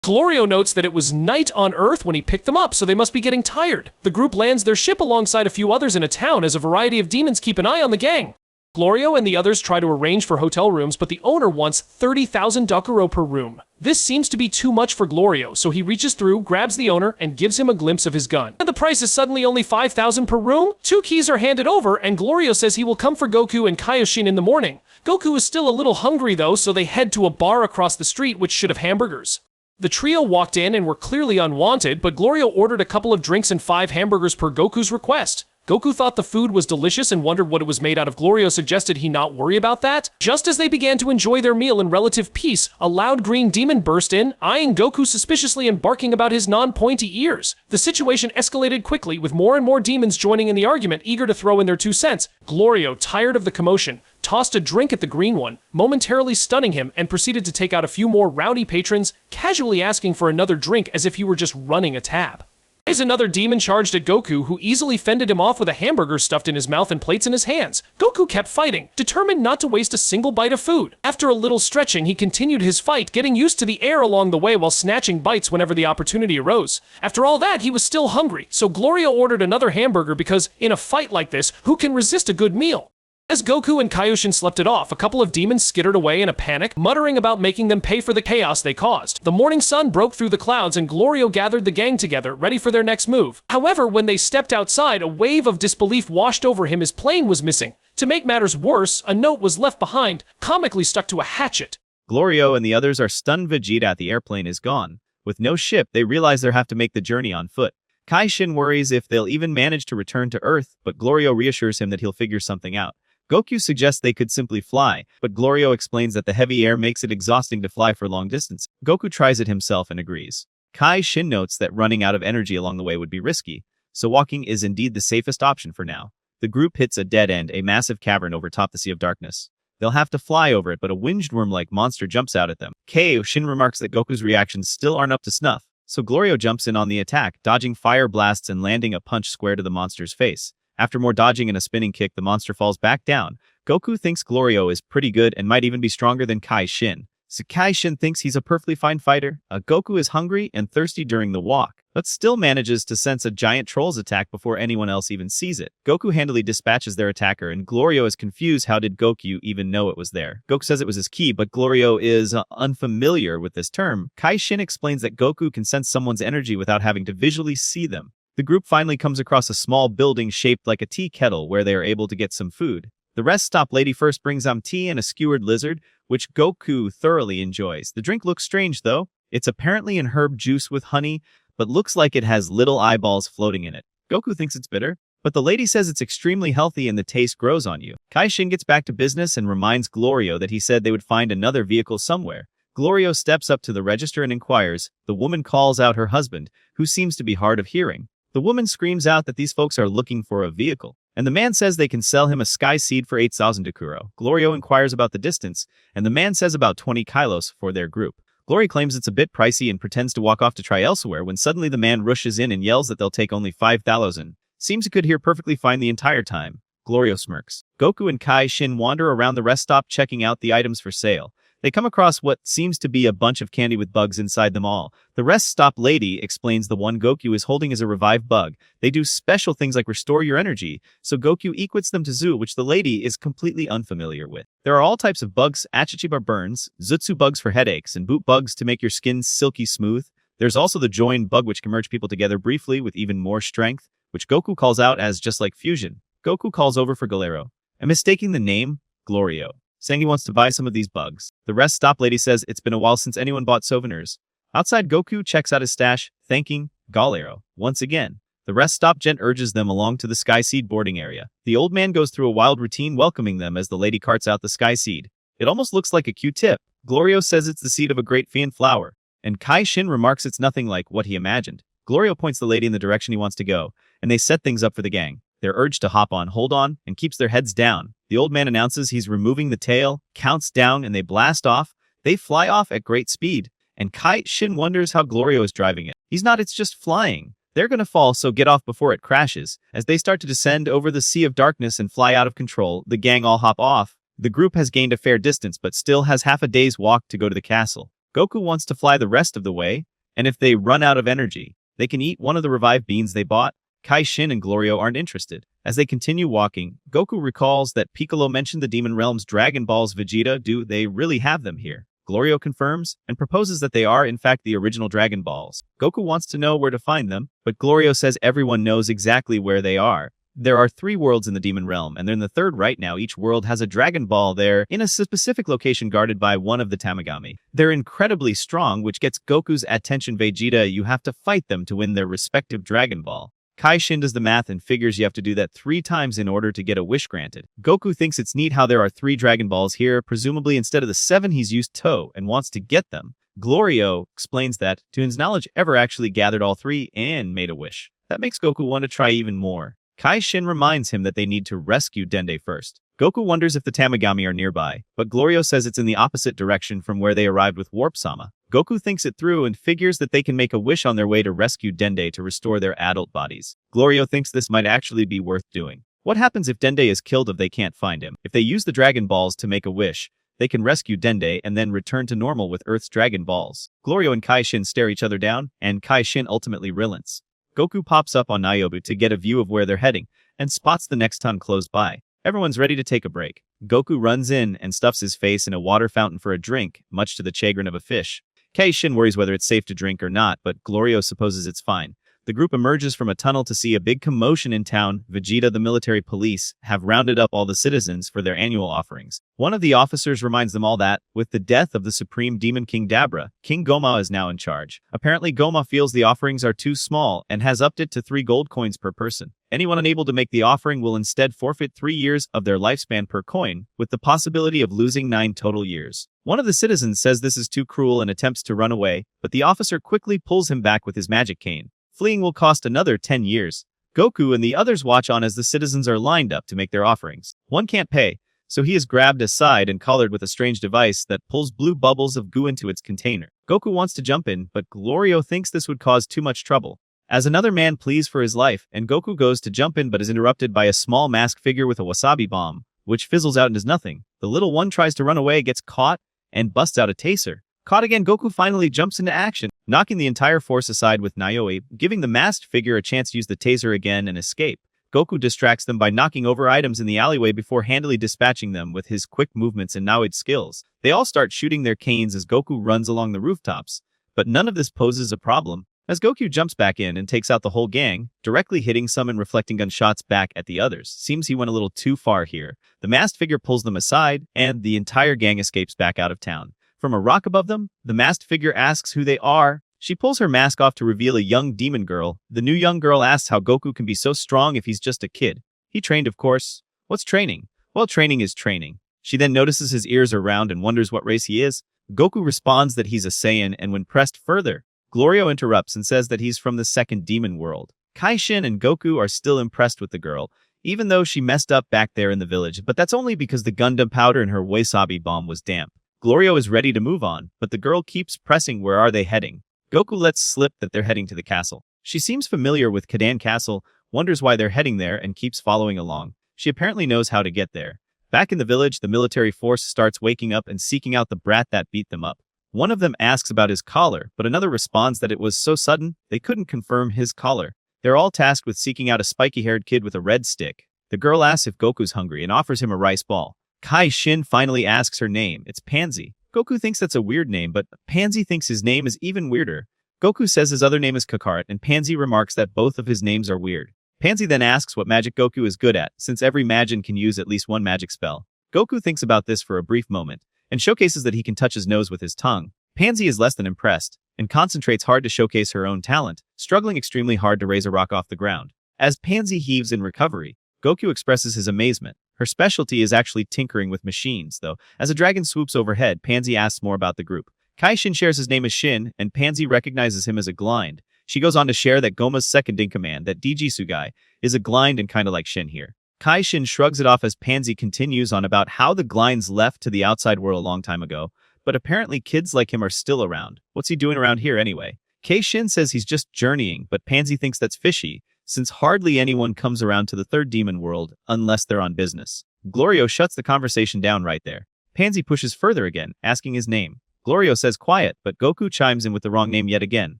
A: Glorio notes that it was night on Earth when he picked them up, so they must be getting tired. The group lands their ship alongside a few others in a town as a variety of demons keep an eye on the gang. Glorio and the others try to arrange for hotel rooms, but the owner wants 30,000 Dokuro per room. This seems to be too much for Glorio, so he reaches through, grabs the owner, and gives him a glimpse of his gun. And the price is suddenly only 5,000 per room. 2 keys are handed over, and Glorio says he will come for Goku and Kaioshin in the morning. Goku is still a little hungry though, so they head to a bar across the street which should have hamburgers. The trio walked in and were clearly unwanted, but Glorio ordered a couple of drinks and 5 hamburgers per Goku's request. Goku thought the food was delicious and wondered what it was made out of. Glorio suggested he not worry about that. Just as they began to enjoy their meal in relative peace, a loud green demon burst in, eyeing Goku suspiciously and barking about his non-pointy ears. The situation escalated quickly, with more and more demons joining in the argument, eager to throw in their 2 cents. Glorio, tired of the commotion, tossed a drink at the green one, momentarily stunning him, and proceeded to take out a few more rowdy patrons, casually asking for another drink as if he were just running a tab. As another demon charged at Goku, who easily fended him off with a hamburger stuffed in his mouth and plates in his hands. Goku kept fighting, determined not to waste a single bite of food. After a little stretching, he continued his fight, getting used to the air along the way while snatching bites whenever the opportunity arose. After all that, he was still hungry, so Glorio ordered another hamburger because, in a fight like this, who can resist a good meal? As Goku and Kaioshin slept it off, a couple of demons skittered away in a panic, muttering about making them pay for the chaos they caused. The morning sun broke through the clouds and Glorio gathered the gang together, ready for their next move. However, when they stepped outside, a wave of disbelief washed over him. His plane was missing. To make matters worse, a note was left behind, comically stuck to a hatchet.
B: Glorio and the others are stunned. Vegeta, the airplane is gone. With no ship, they realize they'll have to make the journey on foot. Kaioshin worries if they'll even manage to return to Earth, but Glorio reassures him that he'll figure something out. Goku suggests they could simply fly, but Glorio explains that the heavy air makes it exhausting to fly for long distance. Goku tries it himself and agrees. Kaioshin notes that running out of energy along the way would be risky, so walking is indeed the safest option for now. The group hits a dead end, a massive cavern over top the Sea of Darkness. They'll have to fly over it, but a winged worm-like monster jumps out at them. Kaioshin remarks that Goku's reactions still aren't up to snuff, so Glorio jumps in on the attack, dodging fire blasts and landing a punch square to the monster's face. After more dodging and a spinning kick, the monster falls back down. Goku thinks Glorio is pretty good and might even be stronger than Kaioshin, Kai-Shin thinks he's a perfectly fine fighter. Goku is hungry and thirsty during the walk, but still manages to sense a giant troll's attack before anyone else even sees it. Goku handily dispatches their attacker, and Glorio is confused. How did Goku even know it was there? Goku says it was his ki, but Glorio is unfamiliar with this term. Kai-Shin explains that Goku can sense someone's energy without having to visually see them. The group finally comes across a small building shaped like a tea kettle where they are able to get some food. The rest stop lady first brings them tea and a skewered lizard, which Goku thoroughly enjoys. The drink looks strange though. It's apparently an herb juice with honey, but looks like it has little eyeballs floating in it. Goku thinks it's bitter, but the lady says it's extremely healthy and the taste grows on you. Kai-Shin gets back to business and reminds Glorio that he said they would find another vehicle somewhere. Glorio steps up to the register and inquires. The woman calls out her husband, who seems to be hard of hearing. The woman screams out that these folks are looking for a vehicle, and the man says they can sell him a sky seed for 8,000 Dakuro. Glorio inquires about the distance, and the man says about 20 kilos for their group. Glory claims it's a bit pricey and pretends to walk off to try elsewhere when suddenly the man rushes in and yells that they'll take only 5,000. Seems he could hear perfectly fine the entire time. Glorio smirks. Goku and Kai-Shin wander around the rest stop checking out the items for sale. They come across what seems to be a bunch of candy with bugs inside them all. The rest stop lady explains the one Goku is holding is a revived bug. They do special things like restore your energy, so Goku equates them to Zu, which the lady is completely unfamiliar with. There are all types of bugs, Achichiba burns, Zutsu bugs for headaches, and boot bugs to make your skin silky smooth. There's also the join bug which can merge people together briefly with even more strength, which Goku calls out as just like fusion. Goku calls over for Galero, and mistaking the name, Glorio, saying he wants to buy some of these bugs. The rest stop lady says it's been a while since anyone bought souvenirs. Outside, Goku checks out his stash, thanking Galero once again. The rest stop gent urges them along to the Sky Seed boarding area. The old man goes through a wild routine welcoming them as the lady carts out the Sky Seed. It almost looks like a Q-tip. Glorio says it's the seed of a great fian flower, and Kai-Shin remarks it's nothing like what he imagined. Glorio points the lady in the direction he wants to go, and they set things up for the gang. They're urged to hop on, hold on, and keeps their heads down. The old man announces he's removing the tail, counts down, and they blast off. They fly off at great speed, and Kai-Shin wonders how Glorio is driving it. He's not, it's just flying. They're gonna fall, so get off before it crashes. As they start to descend over the sea of darkness and fly out of control, the gang all hop off. The group has gained a fair distance, but still has half a day's walk to go to the castle. Goku wants to fly the rest of the way, and if they run out of energy, they can eat one of the revived beans they bought. Kai-Shin and Glorio aren't interested. As they continue walking, Goku recalls that Piccolo mentioned the Demon Realm's Dragon Balls. Vegeta, do they really have them here? Glorio confirms and proposes that they are in fact the original Dragon Balls. Goku wants to know where to find them, but Glorio says everyone knows exactly where they are. There are 3 worlds in the Demon Realm, and they're in the 3rd right now. Each world has a Dragon Ball there in a specific location guarded by one of the Tamagami. They're incredibly strong, which gets Goku's attention. Vegeta, you have to fight them to win their respective Dragon Ball. Kai-Shin does the math and figures you have to do that 3 times in order to get a wish granted. Goku thinks it's neat how there are 3 Dragon Balls here, presumably instead of the 7 he's used to, and wants to get them. Glorio explains that, to his knowledge, ever actually gathered all 3 and made a wish. That makes Goku want to try even more. Kai-Shin reminds him that they need to rescue Dende first. Goku wonders if the Tamagami are nearby, but Glorio says it's in the opposite direction from where they arrived with Warp-sama. Goku thinks it through and figures that they can make a wish on their way to rescue Dende to restore their adult bodies. Glorio thinks this might actually be worth doing. What happens if Dende is killed if they can't find him? If they use the Dragon Balls to make a wish, they can rescue Dende and then return to normal with Earth's Dragon Balls. Glorio and Kai-Shin stare each other down, and Kai-Shin ultimately relents. Goku pops up on Niobe to get a view of where they're heading, and spots the next ton close by. Everyone's ready to take a break. Goku runs in and stuffs his face in a water fountain for a drink, much to the chagrin of a fish. Kai-Shin worries whether it's safe to drink or not, but Glorio supposes it's fine. The group emerges from a tunnel to see a big commotion in town. Vegeta, the military police, have rounded up all the citizens for their annual offerings. One of the officers reminds them all that, with the death of the Supreme Demon King Dabra, King Goma is now in charge. Apparently, Goma feels the offerings are too small and has upped it to 3 gold coins per person. Anyone unable to make the offering will instead forfeit 3 years of their lifespan per coin, with the possibility of losing 9 total years. One of the citizens says this is too cruel and attempts to run away, but the officer quickly pulls him back with his magic cane. Fleeing will cost another 10 years. Goku and the others watch on as the citizens are lined up to make their offerings. One can't pay, so he is grabbed aside and collared with a strange device that pulls blue bubbles of goo into its container. Goku wants to jump in, but Glorio thinks this would cause too much trouble. As another man pleads for his life, and Goku goes to jump in but is interrupted by a small masked figure with a wasabi bomb, which fizzles out and does nothing. The little one tries to run away, gets caught, and busts out a taser. Caught again, Goku finally jumps into action, knocking the entire force aside with Nayoi, giving the masked figure a chance to use the taser again and escape. Goku distracts them by knocking over items in the alleyway before handily dispatching them with his quick movements and Naoi's skills. They all start shooting their canes as Goku runs along the rooftops. But none of this poses a problem, as Goku jumps back in and takes out the whole gang, directly hitting some and reflecting gunshots back at the others. Seems he went a little too far here. The masked figure pulls them aside, and the entire gang escapes back out of town. From a rock above them, the masked figure asks who they are. She pulls her mask off to reveal a young demon girl. The new young girl asks how Goku can be so strong if he's just a kid. He trained, of course. What's training? Well, training is training. She then notices his ears are round and wonders what race he is. Goku responds that he's a Saiyan, and when pressed further, Glorio interrupts and says that he's from the second demon world. Kai-Shin and Goku are still impressed with the girl, even though she messed up back there in the village, but that's only because the Gundam powder in her wasabi bomb was damp. Glorio is ready to move on, but the girl keeps pressing where are they heading. Goku lets slip that they're heading to the castle. She seems familiar with Kadan Castle, wonders why they're heading there, and keeps following along. She apparently knows how to get there. Back in the village, the military force starts waking up and seeking out the brat that beat them up. One of them asks about his collar, but another responds that it was so sudden, they couldn't confirm his collar. They're all tasked with seeking out a spiky-haired kid with a red stick. The girl asks if Goku's hungry and offers him a rice ball. Kai-Shin finally asks her name. It's Pansy. Goku thinks that's a weird name, but Pansy thinks his name is even weirder. Goku says his other name is Kakarot, and Pansy remarks that both of his names are weird. Pansy then asks what magic Goku is good at, since every Majin can use at least one magic spell. Goku thinks about this for a brief moment, and showcases that he can touch his nose with his tongue. Pansy is less than impressed, and concentrates hard to showcase her own talent, struggling extremely hard to raise a rock off the ground. As Pansy heaves in recovery, Goku expresses his amazement. Her specialty is actually tinkering with machines, though. As a dragon swoops overhead, Pansy asks more about the group. Kai-Shin shares his name as Shin, and Pansy recognizes him as a Glind. She goes on to share that Goma's second-in-command, that Dijitsu guy, is a Glind and kinda like Shin here. Kai-Shin shrugs it off as Pansy continues on about how the Glinds left to the outside world a long time ago, but apparently kids like him are still around. What's he doing around here anyway? Kai-Shin says he's just journeying, but Pansy thinks that's fishy, since hardly anyone comes around to the third demon world unless they're on business. Glorio shuts the conversation down right there. Pansy pushes further again, asking his name. Glorio says quiet, but Goku chimes in with the wrong name yet again.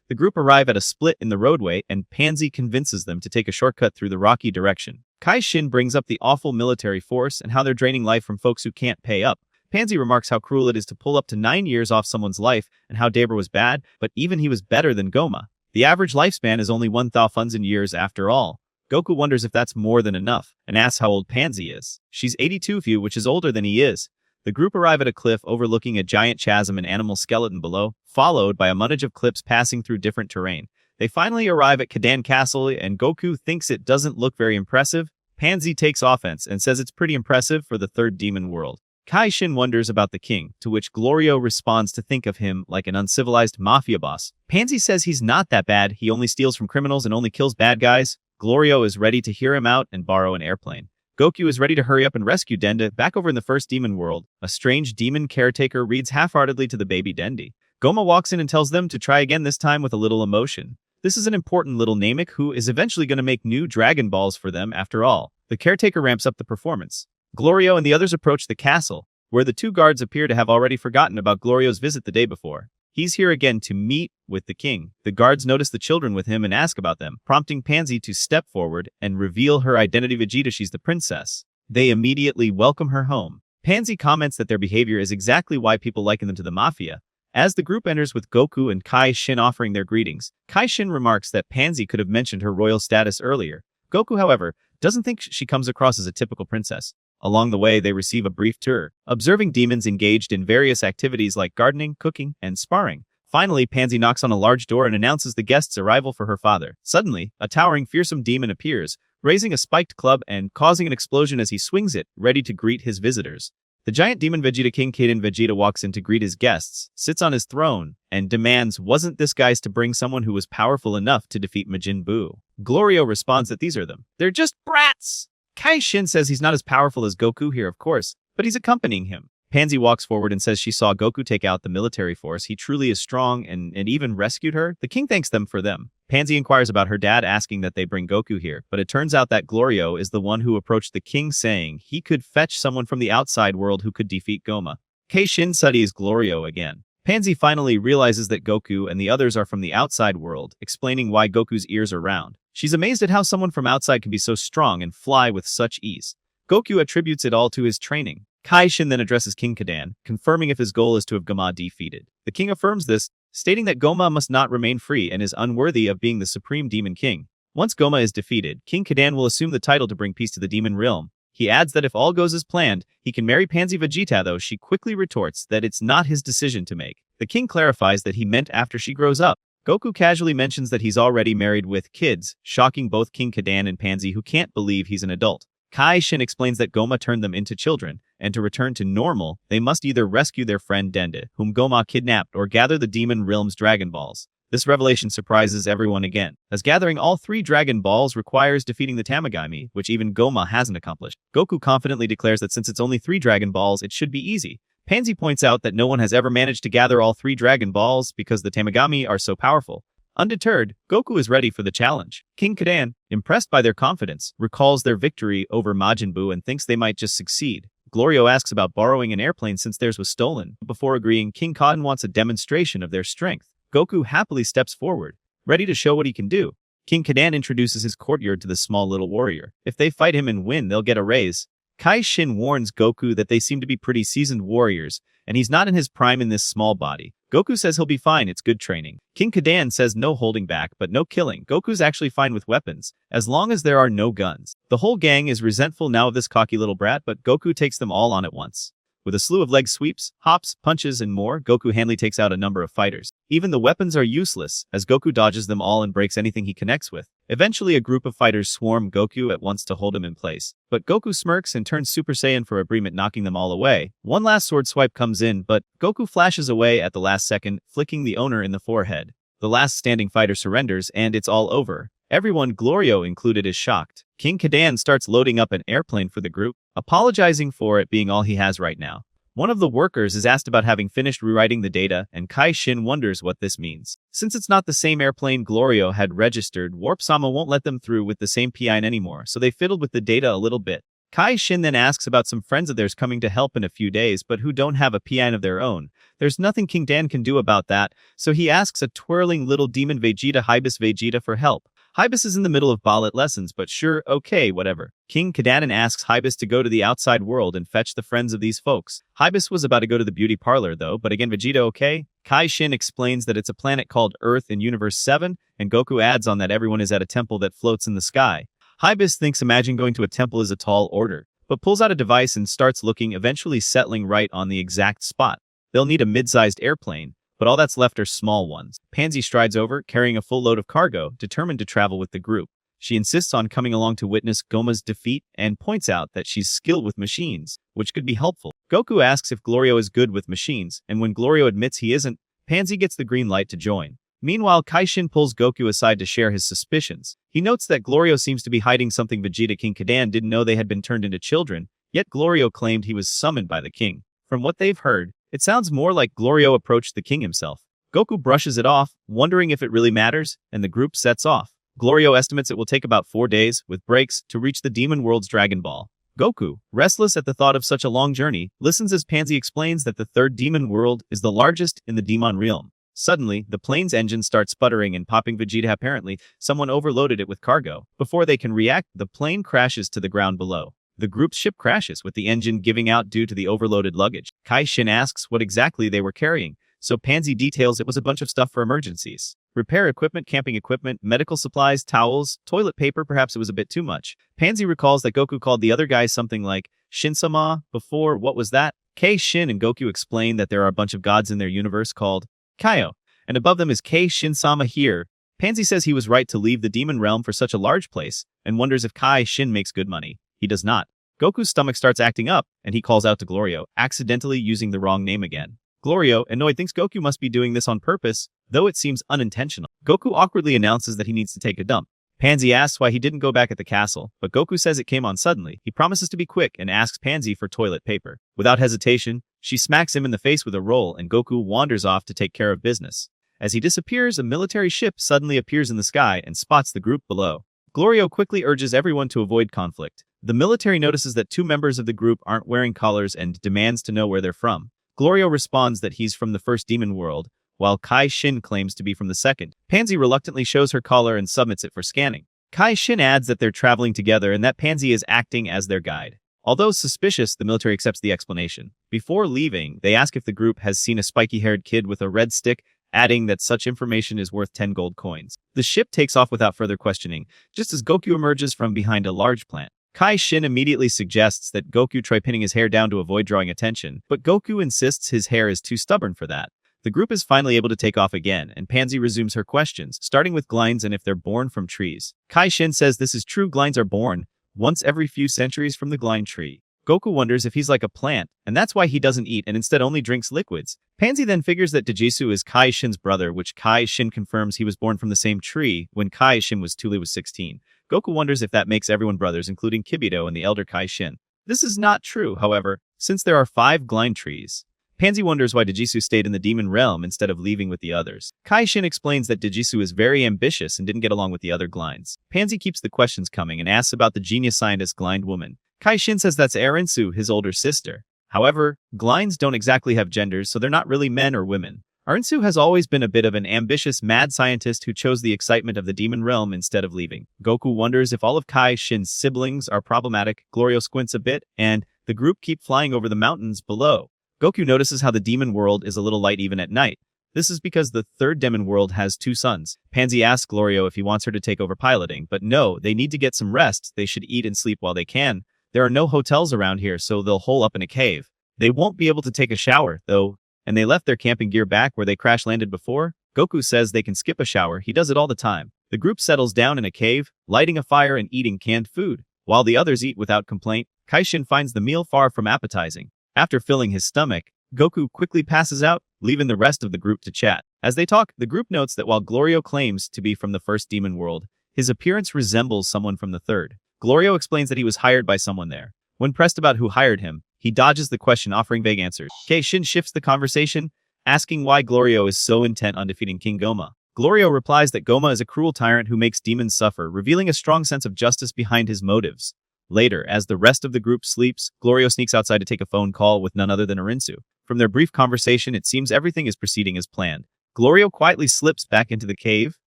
B: The group arrive at a split in the roadway, and Pansy convinces them to take a shortcut through the rocky direction. Kai-Shin brings up the awful military force and how they're draining life from folks who can't pay up. Pansy remarks how cruel it is to pull up to 9 years off someone's life and how Dabra was bad, but even he was better than Goma. The average lifespan is only 1,000 years after all. Goku wonders if that's more than enough, and asks how old Pansy is. She's 82 few, which is older than he is. The group arrive at a cliff overlooking a giant chasm and animal skeleton below, followed by a montage of cliffs passing through different terrain. They finally arrive at Kadan Castle, and Goku thinks it doesn't look very impressive. Pansy takes offense and says it's pretty impressive for the third demon world. Kai-Shin wonders about the king, to which Glorio responds to think of him like an uncivilized mafia boss. Pansy says he's not that bad, he only steals from criminals and only kills bad guys. Glorio is ready to hear him out and borrow an airplane. Goku is ready to hurry up and rescue Denda. Back over in the first demon world, a strange demon caretaker reads half-heartedly to the baby Dendi. Goma walks in and tells them to try again, this time with a little emotion. This is an important little Namek who is eventually going to make new Dragon Balls for them after all. The caretaker ramps up the performance. Glorio and the others approach the castle, where the two guards appear to have already forgotten about Glorio's visit the day before. He's here again to meet with the king. The guards notice the children with him and ask about them, prompting Pansy to step forward and reveal her identity. Vegeta, she's the princess. They immediately welcome her home. Pansy comments that their behavior is exactly why people liken them to the mafia. As the group enters with Goku and Kai-Shin offering their greetings, Kai-Shin remarks that Pansy could have mentioned her royal status earlier. Goku, however, doesn't think she comes across as a typical princess. Along the way, they receive a brief tour, observing demons engaged in various activities like gardening, cooking, and sparring. Finally, Pansy knocks on a large door and announces the guest's arrival for her father. Suddenly, a towering, fearsome demon appears, raising a spiked club and causing an explosion as he swings it, ready to greet his visitors. The giant demon Vegeta King Kaden Vegeta walks in to greet his guests, sits on his throne, and demands wasn't this guy's to bring someone who was powerful enough to defeat Majin Buu. Glorio responds that these are them. They're just brats! Kai-Shin says he's not as powerful as Goku here, of course, but he's accompanying him. Pansy walks forward and says she saw Goku take out the military force. He truly is strong and even rescued her. The king thanks them for them. Pansy inquires about her dad, asking that they bring Goku here, but it turns out that Glorio is the one who approached the king saying he could fetch someone from the outside world who could defeat Goma. Kei-Shin studies Glorio again. Pansy finally realizes that Goku and the others are from the outside world, explaining why Goku's ears are round. She's amazed at how someone from outside can be so strong and fly with such ease. Goku attributes it all to his training. Kai-Shin then addresses King Kadan, confirming if his goal is to have Goma defeated. The king affirms this, stating that Goma must not remain free and is unworthy of being the supreme demon king. Once Goma is defeated, King Kadan will assume the title to bring peace to the demon realm. He adds that if all goes as planned, he can marry Pansy Vegeta, though she quickly retorts that it's not his decision to make. The king clarifies that he meant after she grows up. Goku casually mentions that he's already married with kids, shocking both King Kadan and Pansy, who can't believe he's an adult. Kai-Shin explains that Goma turned them into children, and to return to normal, they must either rescue their friend Dende, whom Goma kidnapped, or gather the Demon Realm's Dragon Balls. This revelation surprises everyone again, as gathering all 3 Dragon Balls requires defeating the Tamagami, which even Goma hasn't accomplished. Goku confidently declares that since it's only 3 Dragon Balls, it should be easy. Pansy points out that no one has ever managed to gather all 3 Dragon Balls because the Tamagami are so powerful. Undeterred, Goku is ready for the challenge. King Kadan, impressed by their confidence, recalls their victory over Majin Buu and thinks they might just succeed. Glorio asks about borrowing an airplane since theirs was stolen. Before agreeing, King Kadan wants a demonstration of their strength. Goku happily steps forward, ready to show what he can do. King Kadan introduces his courtier to the small little warrior. If they fight him and win, they'll get a raise. Kai-Shin warns Goku that they seem to be pretty seasoned warriors, and he's not in his prime in this small body. Goku says he'll be fine, it's good training. King Kadan says no holding back, but no killing. Goku's actually fine with weapons, as long as there are no guns. The whole gang is resentful now of this cocky little brat, but Goku takes them all on at once. With a slew of leg sweeps, hops, punches, and more, Goku handily takes out a number of fighters. Even the weapons are useless, as Goku dodges them all and breaks anything he connects with. Eventually, a group of fighters swarm Goku at once to hold him in place. But Goku smirks and turns Super Saiyan for agreement, knocking them all away. One last sword swipe comes in, but Goku flashes away at the last second, flicking the owner in the forehead. The last standing fighter surrenders, and it's all over. Everyone, Glorio included, is shocked. King Kadan starts loading up an airplane for the group, apologizing for it being all he has right now. One of the workers is asked about having finished rewriting the data, and Kai-Shin wonders what this means. Since it's not the same airplane Glorio had registered, Warp-sama won't let them through with the same PIN anymore, so they fiddled with the data a little bit. Kai-Shin then asks about some friends of theirs coming to help in a few days, but who don't have a PIN of their own. There's nothing King Dan can do about that, so he asks a twirling little demon Vegeta, Hibis Vegeta, for help. Hibis is in the middle of ballet lessons, but sure, okay, whatever. King Kadan asks Hibis to go to the outside world and fetch the friends of these folks. Hibis was about to go to the beauty parlor, though, but again, Vegeta okay? Kai-Shin explains that it's a planet called Earth in Universe 7, and Goku adds on that everyone is at a temple that floats in the sky. Hibis thinks imagine going to a temple is a tall order, but pulls out a device and starts looking, eventually settling right on the exact spot. They'll need a mid-sized airplane, but all that's left are small ones. Pansy strides over, carrying a full load of cargo, determined to travel with the group. She insists on coming along to witness Goma's defeat and points out that she's skilled with machines, which could be helpful. Goku asks if Glorio is good with machines, and when Glorio admits he isn't, Pansy gets the green light to join. Meanwhile, Kai-Shin pulls Goku aside to share his suspicions. He notes that Glorio seems to be hiding something Vegeta. King Kadan didn't know they had been turned into children, yet Glorio claimed he was summoned by the king. From what they've heard, it sounds more like Glorio approached the king himself. Goku brushes it off, wondering if it really matters, and the group sets off. Glorio estimates it will take about 4 days, with breaks, to reach the Demon World's Dragon Ball. Goku, restless at the thought of such a long journey, listens as Pansy explains that the third Demon World is the largest in the Demon realm. Suddenly, the plane's engine starts sputtering and popping. Vegeta, apparently, someone overloaded it with cargo. Before they can react, the plane crashes to the ground below. The group's ship crashes, with the engine giving out due to the overloaded luggage. Kai-Shin asks what exactly they were carrying, so Pansy details it was a bunch of stuff for emergencies. Repair equipment, camping equipment, medical supplies, towels, toilet paper. Perhaps it was a bit too much. Pansy recalls that Goku called the other guys something like Shinsama before. What was that? Kai-Shin and Goku explain that there are a bunch of gods in their universe called Kaio, and above them is Kai-Shin-sama here. Pansy says he was right to leave the demon realm for such a large place, and wonders if Kai-Shin makes good money. He does not. Goku's stomach starts acting up, and he calls out to Glorio, accidentally using the wrong name again. Glorio, annoyed, thinks Goku must be doing this on purpose, though it seems unintentional. Goku awkwardly announces that he needs to take a dump. Pansy asks why he didn't go back at the castle, but Goku says it came on suddenly. He promises to be quick and asks Pansy for toilet paper. Without hesitation, she smacks him in the face with a roll, and Goku wanders off to take care of business. As he disappears, a military ship suddenly appears in the sky and spots the group below. Glorio quickly urges everyone to avoid conflict. The military notices that 2 members of the group aren't wearing collars and demands to know where they're from. Glorio responds that he's from the first demon world, while Kai Shin claims to be from the second. Pansy reluctantly shows her collar and submits it for scanning. Kai Shin adds that they're traveling together and that Pansy is acting as their guide. Although suspicious, the military accepts the explanation. Before leaving, they ask if the group has seen a spiky-haired kid with a red stick, adding that such information is worth 10 gold coins. The ship takes off without further questioning, just as Goku emerges from behind a large plant. Kai Shin immediately suggests that Goku try pinning his hair down to avoid drawing attention, but Goku insists his hair is too stubborn for that. The group is finally able to take off again, and Pansy resumes her questions, starting with glines and if they're born from trees. Kai Shin says this is true, glines are born once every few centuries from the gline tree. Goku wonders if he's like a plant, and that's why he doesn't eat and instead only drinks liquids. Pansy then figures that Dajisu is Kai Shin's brother, which Kai Shin confirms he was born from the same tree when Kai Shin was 16. Goku wonders if that makes everyone brothers, including Kibito and the elder Kai Shin. This is not true, however, since there are 5 gline trees. Pansy wonders why Dajisu stayed in the demon realm instead of leaving with the others. Kai Shin explains that Dajisu is very ambitious and didn't get along with the other glines. Pansy keeps the questions coming and asks about the genius scientist glined woman. Kai Shin says that's Arinsu, his older sister. However, glines don't exactly have genders, so they're not really men or women. Arinsu has always been a bit of an ambitious, mad scientist who chose the excitement of the demon realm instead of leaving. Goku wonders if all of Kai Shin's siblings are problematic. Glorio squints a bit, and the group keep flying over the mountains below. Goku notices how the demon world is a little light even at night. This is because the third demon world has 2 suns. Pansy asks Glorio if he wants her to take over piloting, but no, they need to get some rest. They should eat and sleep while they can. There are no hotels around here, so they'll hole up in a cave. They won't be able to take a shower, though, and they left their camping gear back where they crash-landed before. Goku says they can skip a shower. He does it all the time. The group settles down in a cave, lighting a fire and eating canned food. While the others eat without complaint, Kai Shin finds the meal far from appetizing. After filling his stomach, Goku quickly passes out, leaving the rest of the group to chat. As they talk, the group notes that while Glorio claims to be from the first demon world, his appearance resembles someone from the third. Glorio explains that he was hired by someone there. When pressed about who hired him, he dodges the question, offering vague answers. Kai Shin shifts the conversation, asking why Glorio is so intent on defeating King Goma. Glorio replies that Goma is a cruel tyrant who makes demons suffer, revealing a strong sense of justice behind his motives. Later, as the rest of the group sleeps, Glorio sneaks outside to take a phone call with none other than Arinsu. From their brief conversation, it seems everything is proceeding as planned. Glorio quietly slips back into the cave,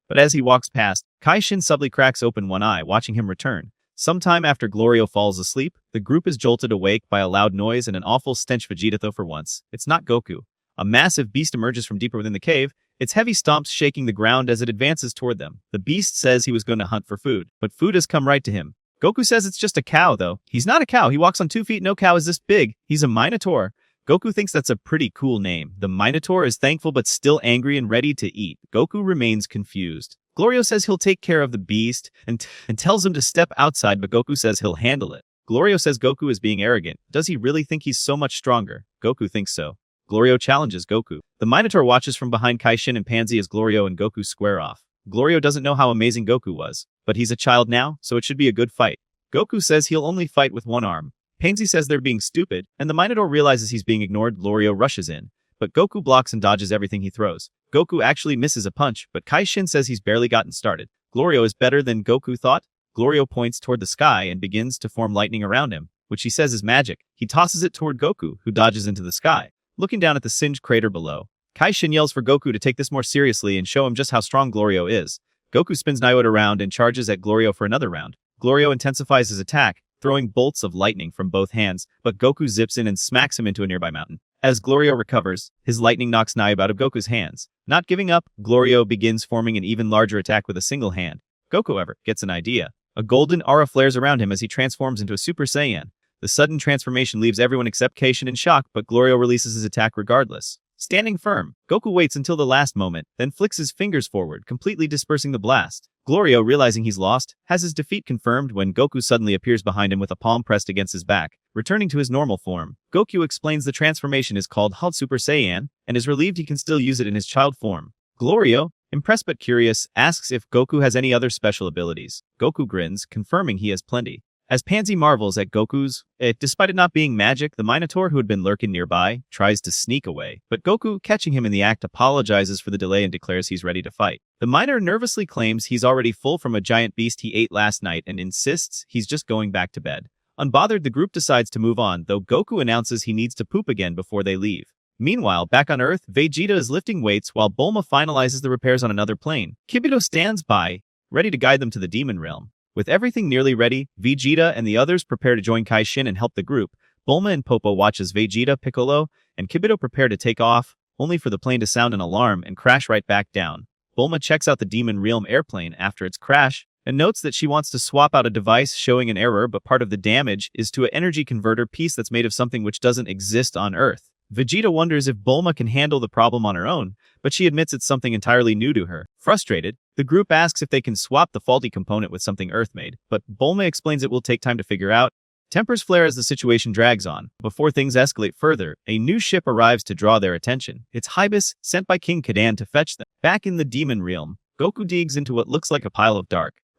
B: but as he walks past, Kai Shin subtly cracks open one eye, watching him return. Sometime after Glorio falls asleep, the group is jolted awake by a loud noise and an awful stench. Vegeta, though for once, it's not Goku. A massive beast emerges from deeper within the cave, its heavy stomps shaking the ground as it advances toward them. The beast says he was going to hunt for food, but food has come right to him. Goku says it's just a cow, though. He's not a cow. He walks on 2 feet. No cow is this big. He's a Minotaur. Goku thinks that's a pretty cool name. The Minotaur is thankful but still angry and ready to eat. Goku remains confused. Glorio says he'll take care of the beast and tells him to step outside, but Goku says he'll handle it. Glorio says Goku is being arrogant. Does he really think he's so much stronger? Goku thinks so. Glorio challenges Goku. The Minotaur watches from behind Kai Shin and Pansy as Glorio and Goku square off. Glorio doesn't know how amazing Goku was, but he's a child now, so it should be a good fight. Goku says he'll only fight with one arm. Pansy says they're being stupid, and the Minotaur realizes he's being ignored. Glorio rushes in, but Goku blocks and dodges everything he throws. Goku actually misses a punch, but Kai Shin says he's barely gotten started. Glorio is better than Goku thought. Glorio points toward the sky and begins to form lightning around him, which he says is magic. He tosses it toward Goku, who dodges into the sky. Looking down at the singed crater below, Kai Shin yells for Goku to take this more seriously and show him just how strong Glorio is. Goku spins Naota around and charges at Glorio for another round. Glorio intensifies his attack, throwing bolts of lightning from both hands, but Goku zips in and smacks him into a nearby mountain. As Glorio recovers, his lightning knocks Naota out of Goku's hands. Not giving up, Glorio begins forming an even larger attack with a single hand. Goku, however, gets an idea. A golden aura flares around him as he transforms into a Super Saiyan. The sudden transformation leaves everyone except Kai Shin in shock, but Glorio releases his attack regardless. Standing firm, Goku waits until the last moment, then flicks his fingers forward, completely dispersing the blast. Glorio, realizing he's lost, has his defeat confirmed when Goku suddenly appears behind him with a palm pressed against his back, returning to his normal form. Goku explains the transformation is called Hult Super Saiyan, and is relieved he can still use it in his child form. Glorio, impressed but curious, asks if Goku has any other special abilities. Goku grins, confirming he has plenty. As Pansy marvels at Goku's, despite it not being magic, the Minotaur who had been lurking nearby tries to sneak away, but Goku, catching him in the act, apologizes for the delay and declares he's ready to fight. The Minotaur nervously claims he's already full from a giant beast he ate last night and insists he's just going back to bed. Unbothered, the group decides to move on, though Goku announces he needs to poop again before they leave. Meanwhile, back on Earth, Vegeta is lifting weights while Bulma finalizes the repairs on another plane. Kibito stands by, ready to guide them to the demon realm. With everything nearly ready, Vegeta and the others prepare to join Kai Shin and help the group. Bulma and Popo watch as Vegeta, Piccolo, and Kibito prepare to take off, only for the plane to sound an alarm and crash right back down. Bulma checks out the demon realm airplane after its crash, and notes that she wants to swap out a device showing an error, but part of the damage is to an energy converter piece that's made of something which doesn't exist on Earth. Vegeta wonders if Bulma can handle the problem on her own, but she admits it's something entirely new to her. Frustrated, the group asks if they can swap the faulty component with something Earth-made, but Bulma explains it will take time to figure out. Tempers flare as the situation drags on. Before things escalate further, a new ship arrives to draw their attention. It's Hybis, sent by King Kadan to fetch them. Back in the demon realm, Goku digs into what looks like a pile of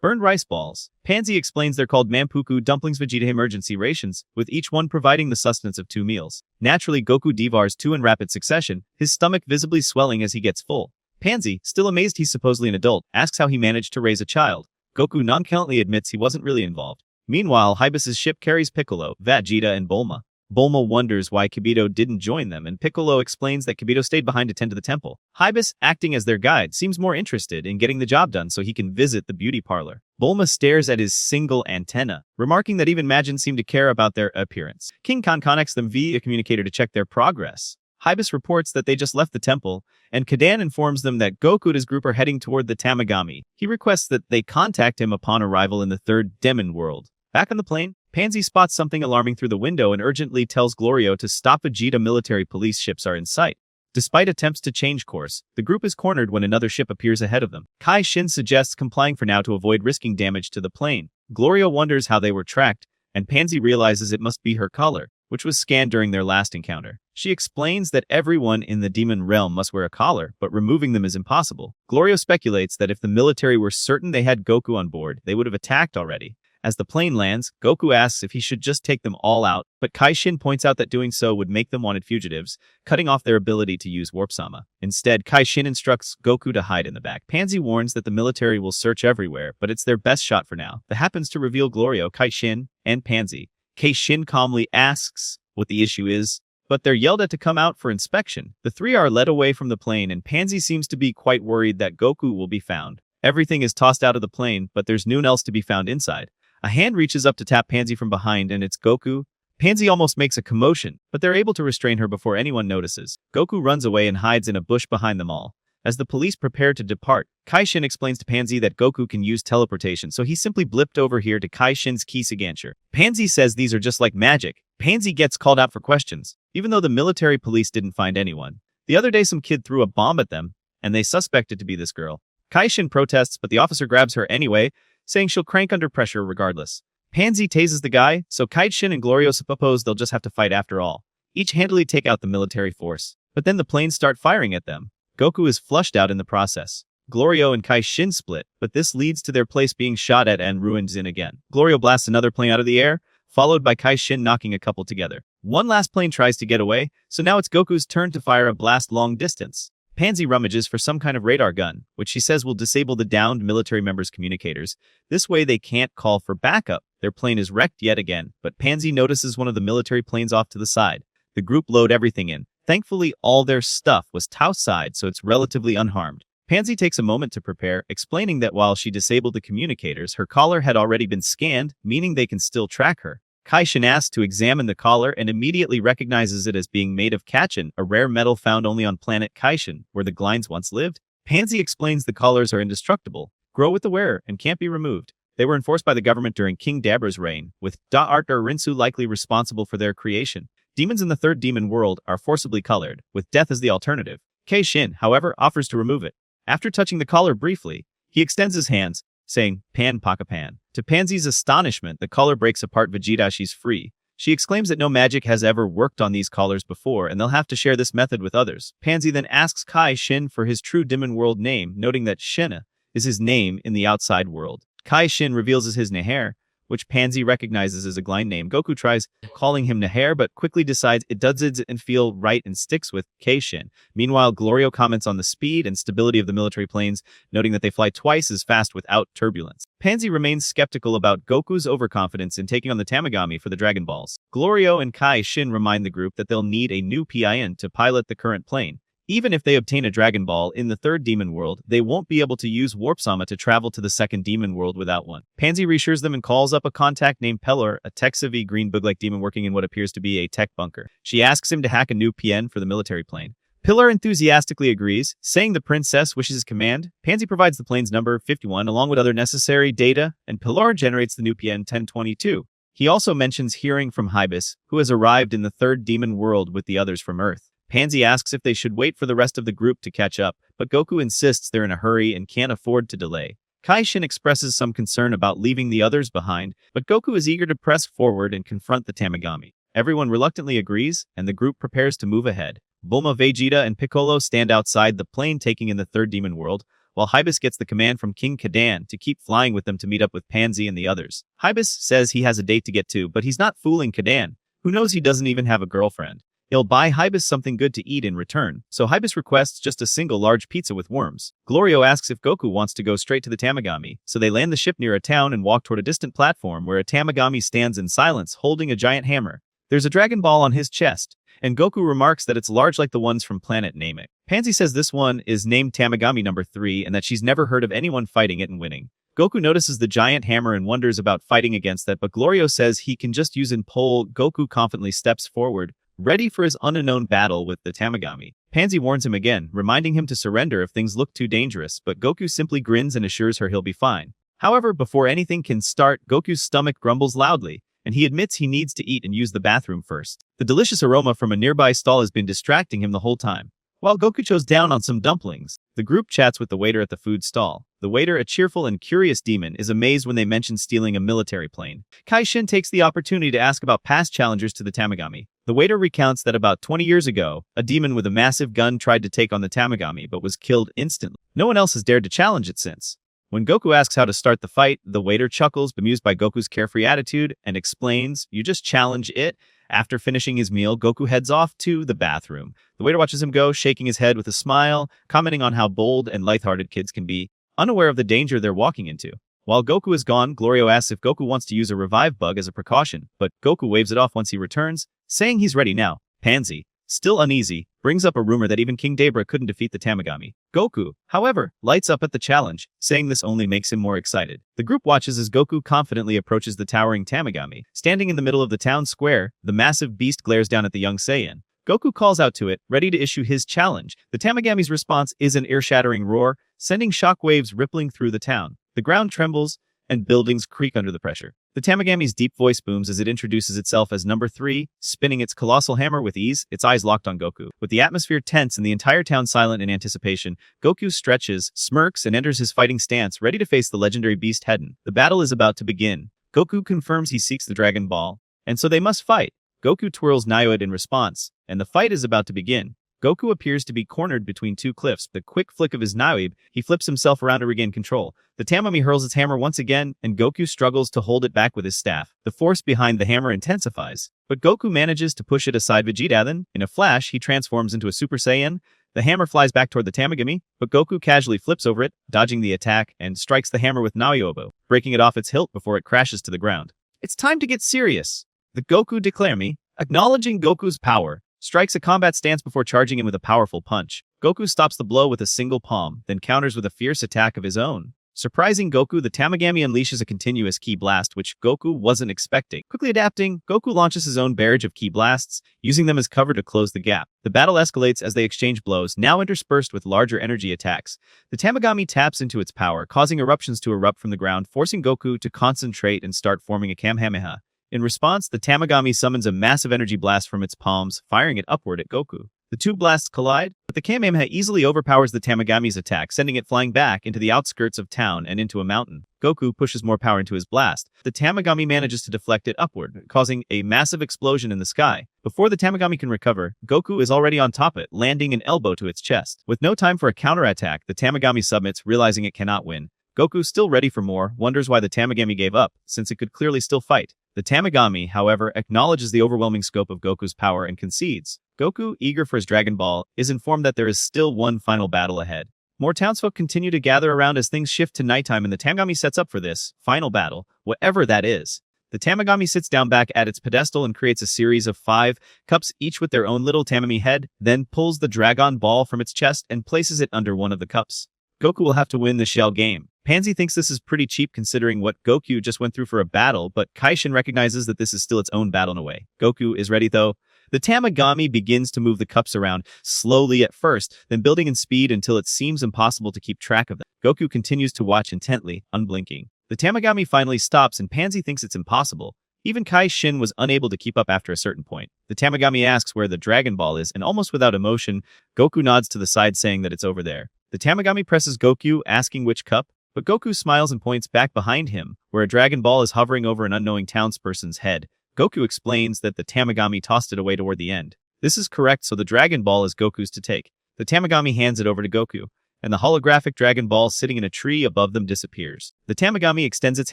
B: burned rice balls. Pansy explains they're called Mampuku dumplings Vegeta emergency rations, with each one providing the sustenance of 2 meals. Naturally, Goku devours 2 in rapid succession, his stomach visibly swelling as he gets full. Pansy, still amazed he's supposedly an adult, asks how he managed to raise a child. Goku nonchalantly admits he wasn't really involved. Meanwhile, Hybis' ship carries Piccolo, Vegeta, and Bulma. Bulma wonders why Kibito didn't join them, and Piccolo explains that Kibito stayed behind to tend to the temple. Hybis, acting as their guide, seems more interested in getting the job done so he can visit the beauty parlor. Bulma stares at his single antenna, remarking that even Majin seem to care about their appearance. King Khan connects them via a communicator to check their progress. Hybis reports that they just left the temple, and Kadan informs them that Goku and his group are heading toward the Tamagami. He requests that they contact him upon arrival in the 3rd demon world. Back on the plane, Pansy spots something alarming through the window and urgently tells Glorio to stop. Vegeta military police ships are in sight. Despite attempts to change course, the group is cornered when another ship appears ahead of them. Kai Shin suggests complying for now to avoid risking damage to the plane. Glorio wonders how they were tracked, and Pansy realizes it must be her collar, which was scanned during their last encounter. She explains that everyone in the demon realm must wear a collar, but removing them is impossible. Glorio speculates that if the military were certain they had Goku on board, they would have attacked already. As the plane lands, Goku asks if he should just take them all out, but Kai Shin points out that doing so would make them wanted fugitives, cutting off their ability to use Warp Sama. Instead, Kai Shin instructs Goku to hide in the back. Pansy warns that the military will search everywhere, but it's their best shot for now. That happens to reveal Glorio, Kai Shin, and Pansy. Kai Shin calmly asks what the issue is, but they're yelled at to come out for inspection. The 3 are led away from the plane, and Pansy seems to be quite worried that Goku will be found. Everything is tossed out of the plane, but there's nothing else to be found inside. A hand reaches up to tap Pansy from behind, and it's Goku. Pansy almost makes a commotion, but they're able to restrain her before anyone notices. Goku runs away and hides in a bush behind them all. As the police prepare to depart, Kai Shin explains to Pansy that Goku can use teleportation, so he simply blipped over here to Kai Shin's Kisagancher. Pansy says these are just like magic. Pansy gets called out for questions, even though the military police didn't find anyone. The other day some kid threw a bomb at them, and they suspect it to be this girl. Kai Shin protests, but the officer grabs her anyway, saying she'll crank under pressure regardless. Pansy tases the guy, so Kai Shin and Glorio suppose they'll just have to fight after all. Each handily take out the military force, but then the planes start firing at them. Goku is flushed out in the process. Glorio and Kai Shin split, but this leads to their place being shot at and ruined in again. Glorio blasts another plane out of the air, followed by Kai Shin knocking a couple together. One last plane tries to get away, so now it's Goku's turn to fire a blast long distance. Pansy rummages for some kind of radar gun, which she says will disable the downed military members' communicators. This way they can't call for backup. Their plane is wrecked yet again, but Pansy notices one of the military planes off to the side. The group load everything in. Thankfully, all their stuff was Tao's-side, so it's relatively unharmed. Pansy takes a moment to prepare, explaining that while she disabled the communicators, her collar had already been scanned, meaning they can still track her. Kai Shin asks to examine the collar and immediately recognizes it as being made of Kachin, a rare metal found only on planet Kaishin, where the Glines once lived. Pansy explains the collars are indestructible, grow with the wearer, and can't be removed. They were enforced by the government during King Dabra's reign, with Da'artar Rinsu likely responsible for their creation. Demons in the 3rd demon world are forcibly colored, with death as the alternative. Kai Shin, however, offers to remove it. After touching the collar briefly, he extends his hands, saying, "Pan Paka Pan." To Pansy's astonishment, the collar breaks apart. Vegeta, she's free. She exclaims that no magic has ever worked on these collars before, and they'll have to share this method with others. Pansy then asks Kai Shin for his true demon world name, noting that Shinna is his name in the outside world. Kai Shin reveals his Neher, which Pansy recognizes as a Gline name. Goku tries calling him Nahair, but quickly decides it doesn't feel right and sticks with Keishin. Meanwhile, Glorio comments on the speed and stability of the military planes, noting that they fly twice as fast without turbulence. Pansy remains skeptical about Goku's overconfidence in taking on the Tamagami for the Dragon Balls. Glorio and Kai Shin remind the group that they'll need a new PIN to pilot the current plane. Even if they obtain a Dragon Ball in the third Demon World, they won't be able to use Warp Sama to travel to the second Demon World without one. Pansy reassures them and calls up a contact named Pelor, a tech-savvy green bug-like demon working in what appears to be a tech bunker. She asks him to hack a new PN for the military plane. Pillar enthusiastically agrees, saying the princess wishes his command. Pansy provides the plane's number 51 along with other necessary data, and Pilar generates the new PN 1022. He also mentions hearing from Hybis, who has arrived in the third Demon World with the others from Earth. Pansy asks if they should wait for the rest of the group to catch up, but Goku insists they're in a hurry and can't afford to delay. Kai Shin expresses some concern about leaving the others behind, but Goku is eager to press forward and confront the Tamagami. Everyone reluctantly agrees, and the group prepares to move ahead. Bulma, Vegeta, and Piccolo stand outside the plane taking in the third Demon World, while Hybis gets the command from King Kadan to keep flying with them to meet up with Pansy and the others. Hybis says he has a date to get to, but he's not fooling Kadan, who knows he doesn't even have a girlfriend. He'll buy Hybis something good to eat in return, so Hybis requests just a single large pizza with worms. Glorio asks if Goku wants to go straight to the Tamagami, so they land the ship near a town and walk toward a distant platform where a Tamagami stands in silence holding a giant hammer. There's a Dragon Ball on his chest, and Goku remarks that it's large like the ones from planet Namek. Pansy says this one is named Tamagami number 3 and that she's never heard of anyone fighting it and winning. Goku notices the giant hammer and wonders about fighting against that, but Glorio says he can just use and pull. Goku confidently steps forward, ready for his unknown battle with the Tamagami. Pansy warns him again, reminding him to surrender if things look too dangerous, but Goku simply grins and assures her he'll be fine. However, before anything can start, Goku's stomach grumbles loudly, and he admits he needs to eat and use the bathroom first. The delicious aroma from a nearby stall has been distracting him the whole time. While Goku chows down on some dumplings, the group chats with the waiter at the food stall. The waiter, a cheerful and curious demon, is amazed when they mention stealing a military plane. Kai Shin takes the opportunity to ask about past challengers to the Tamagami. The waiter recounts that about 20 years ago, a demon with a massive gun tried to take on the Tamagami but was killed instantly. No one else has dared to challenge it since. When Goku asks how to start the fight, the waiter chuckles, bemused by Goku's carefree attitude, and explains, "You just challenge it." After finishing his meal, Goku heads off to the bathroom. The waiter watches him go, shaking his head with a smile, commenting on how bold and lighthearted kids can be, unaware of the danger they're walking into. While Goku is gone, Glorio asks if Goku wants to use a revive bug as a precaution, but Goku waves it off once he returns, saying he's ready now. Pansy, still uneasy, brings up a rumor that even King Debra couldn't defeat the Tamagami. Goku, however, lights up at the challenge, saying this only makes him more excited. The group watches as Goku confidently approaches the towering Tamagami. Standing in the middle of the town square, the massive beast glares down at the young Saiyan. Goku calls out to it, ready to issue his challenge. The Tamagami's response is an ear-shattering roar, sending shockwaves rippling through the town. The ground trembles, and buildings creak under the pressure. The Tamagami's deep voice booms as it introduces itself as number 3, spinning its colossal hammer with ease, its eyes locked on Goku. With the atmosphere tense and the entire town silent in anticipation, Goku stretches, smirks, and enters his fighting stance, ready to face the legendary beast Hedon. The battle is about to begin. Goku confirms he seeks the Dragon Ball, and so they must fight. Goku twirls Nyoid in response, and the fight is about to begin. Goku appears to be cornered between two cliffs. The quick flick of his Nyoib, he flips himself around to regain control. The Tamami hurls its hammer once again, and Goku struggles to hold it back with his staff. The force behind the hammer intensifies, but Goku manages to push it aside. Vegeta then, in a flash, he transforms into a Super Saiyan. The hammer flies back toward the Tamagami, but Goku casually flips over it, dodging the attack, and strikes the hammer with Nyoibo, breaking it off its hilt before it crashes to the ground. It's time to get serious. The Goku declare me, acknowledging Goku's power, strikes a combat stance before charging him with a powerful punch. Goku stops the blow with a single palm, then counters with a fierce attack of his own. Surprising Goku, the Tamagami unleashes a continuous Ki Blast, which Goku wasn't expecting. Quickly adapting, Goku launches his own barrage of Ki Blasts, using them as cover to close the gap. The battle escalates as they exchange blows, now interspersed with larger energy attacks. The Tamagami taps into its power, causing eruptions to erupt from the ground, forcing Goku to concentrate and start forming a Kamehameha. In response, the Tamagami summons a massive energy blast from its palms, firing it upward at Goku. The two blasts collide, but the Kamehameha easily overpowers the Tamagami's attack, sending it flying back into the outskirts of town and into a mountain. Goku pushes more power into his blast. The Tamagami manages to deflect it upward, causing a massive explosion in the sky. Before the Tamagami can recover, Goku is already on top of it, landing an elbow to its chest. With no time for a counterattack, the Tamagami submits, realizing it cannot win. Goku, still ready for more, wonders why the Tamagami gave up, since it could clearly still fight. The Tamagami, however, acknowledges the overwhelming scope of Goku's power and concedes. Goku, eager for his Dragon Ball, is informed that there is still one final battle ahead. More townsfolk continue to gather around as things shift to nighttime, and the Tamagami sets up for this final battle, whatever that is. The Tamagami sits down back at its pedestal and creates a series of 5 cups, each with their own little Tamami head, then pulls the Dragon Ball from its chest and places it under one of the cups. Goku will have to win the shell game. Pansy thinks this is pretty cheap considering what Goku just went through for a battle, but Kaishin recognizes that this is still its own battle in a way. Goku is ready though. The Tamagami begins to move the cups around, slowly at first, then building in speed until it seems impossible to keep track of them. Goku continues to watch intently, unblinking. The Tamagami finally stops and Pansy thinks it's impossible. Even Kaishin was unable to keep up after a certain point. The Tamagami asks where the Dragon Ball is, and almost without emotion, Goku nods to the side saying that it's over there. The Tamagami presses Goku, asking which cup, but Goku smiles and points back behind him, where a Dragon Ball is hovering over an unknowing townsperson's head. Goku explains that the Tamagami tossed it away toward the end. This is correct, so the Dragon Ball is Goku's to take. The Tamagami hands it over to Goku, and the holographic Dragon Ball sitting in a tree above them disappears. The Tamagami extends its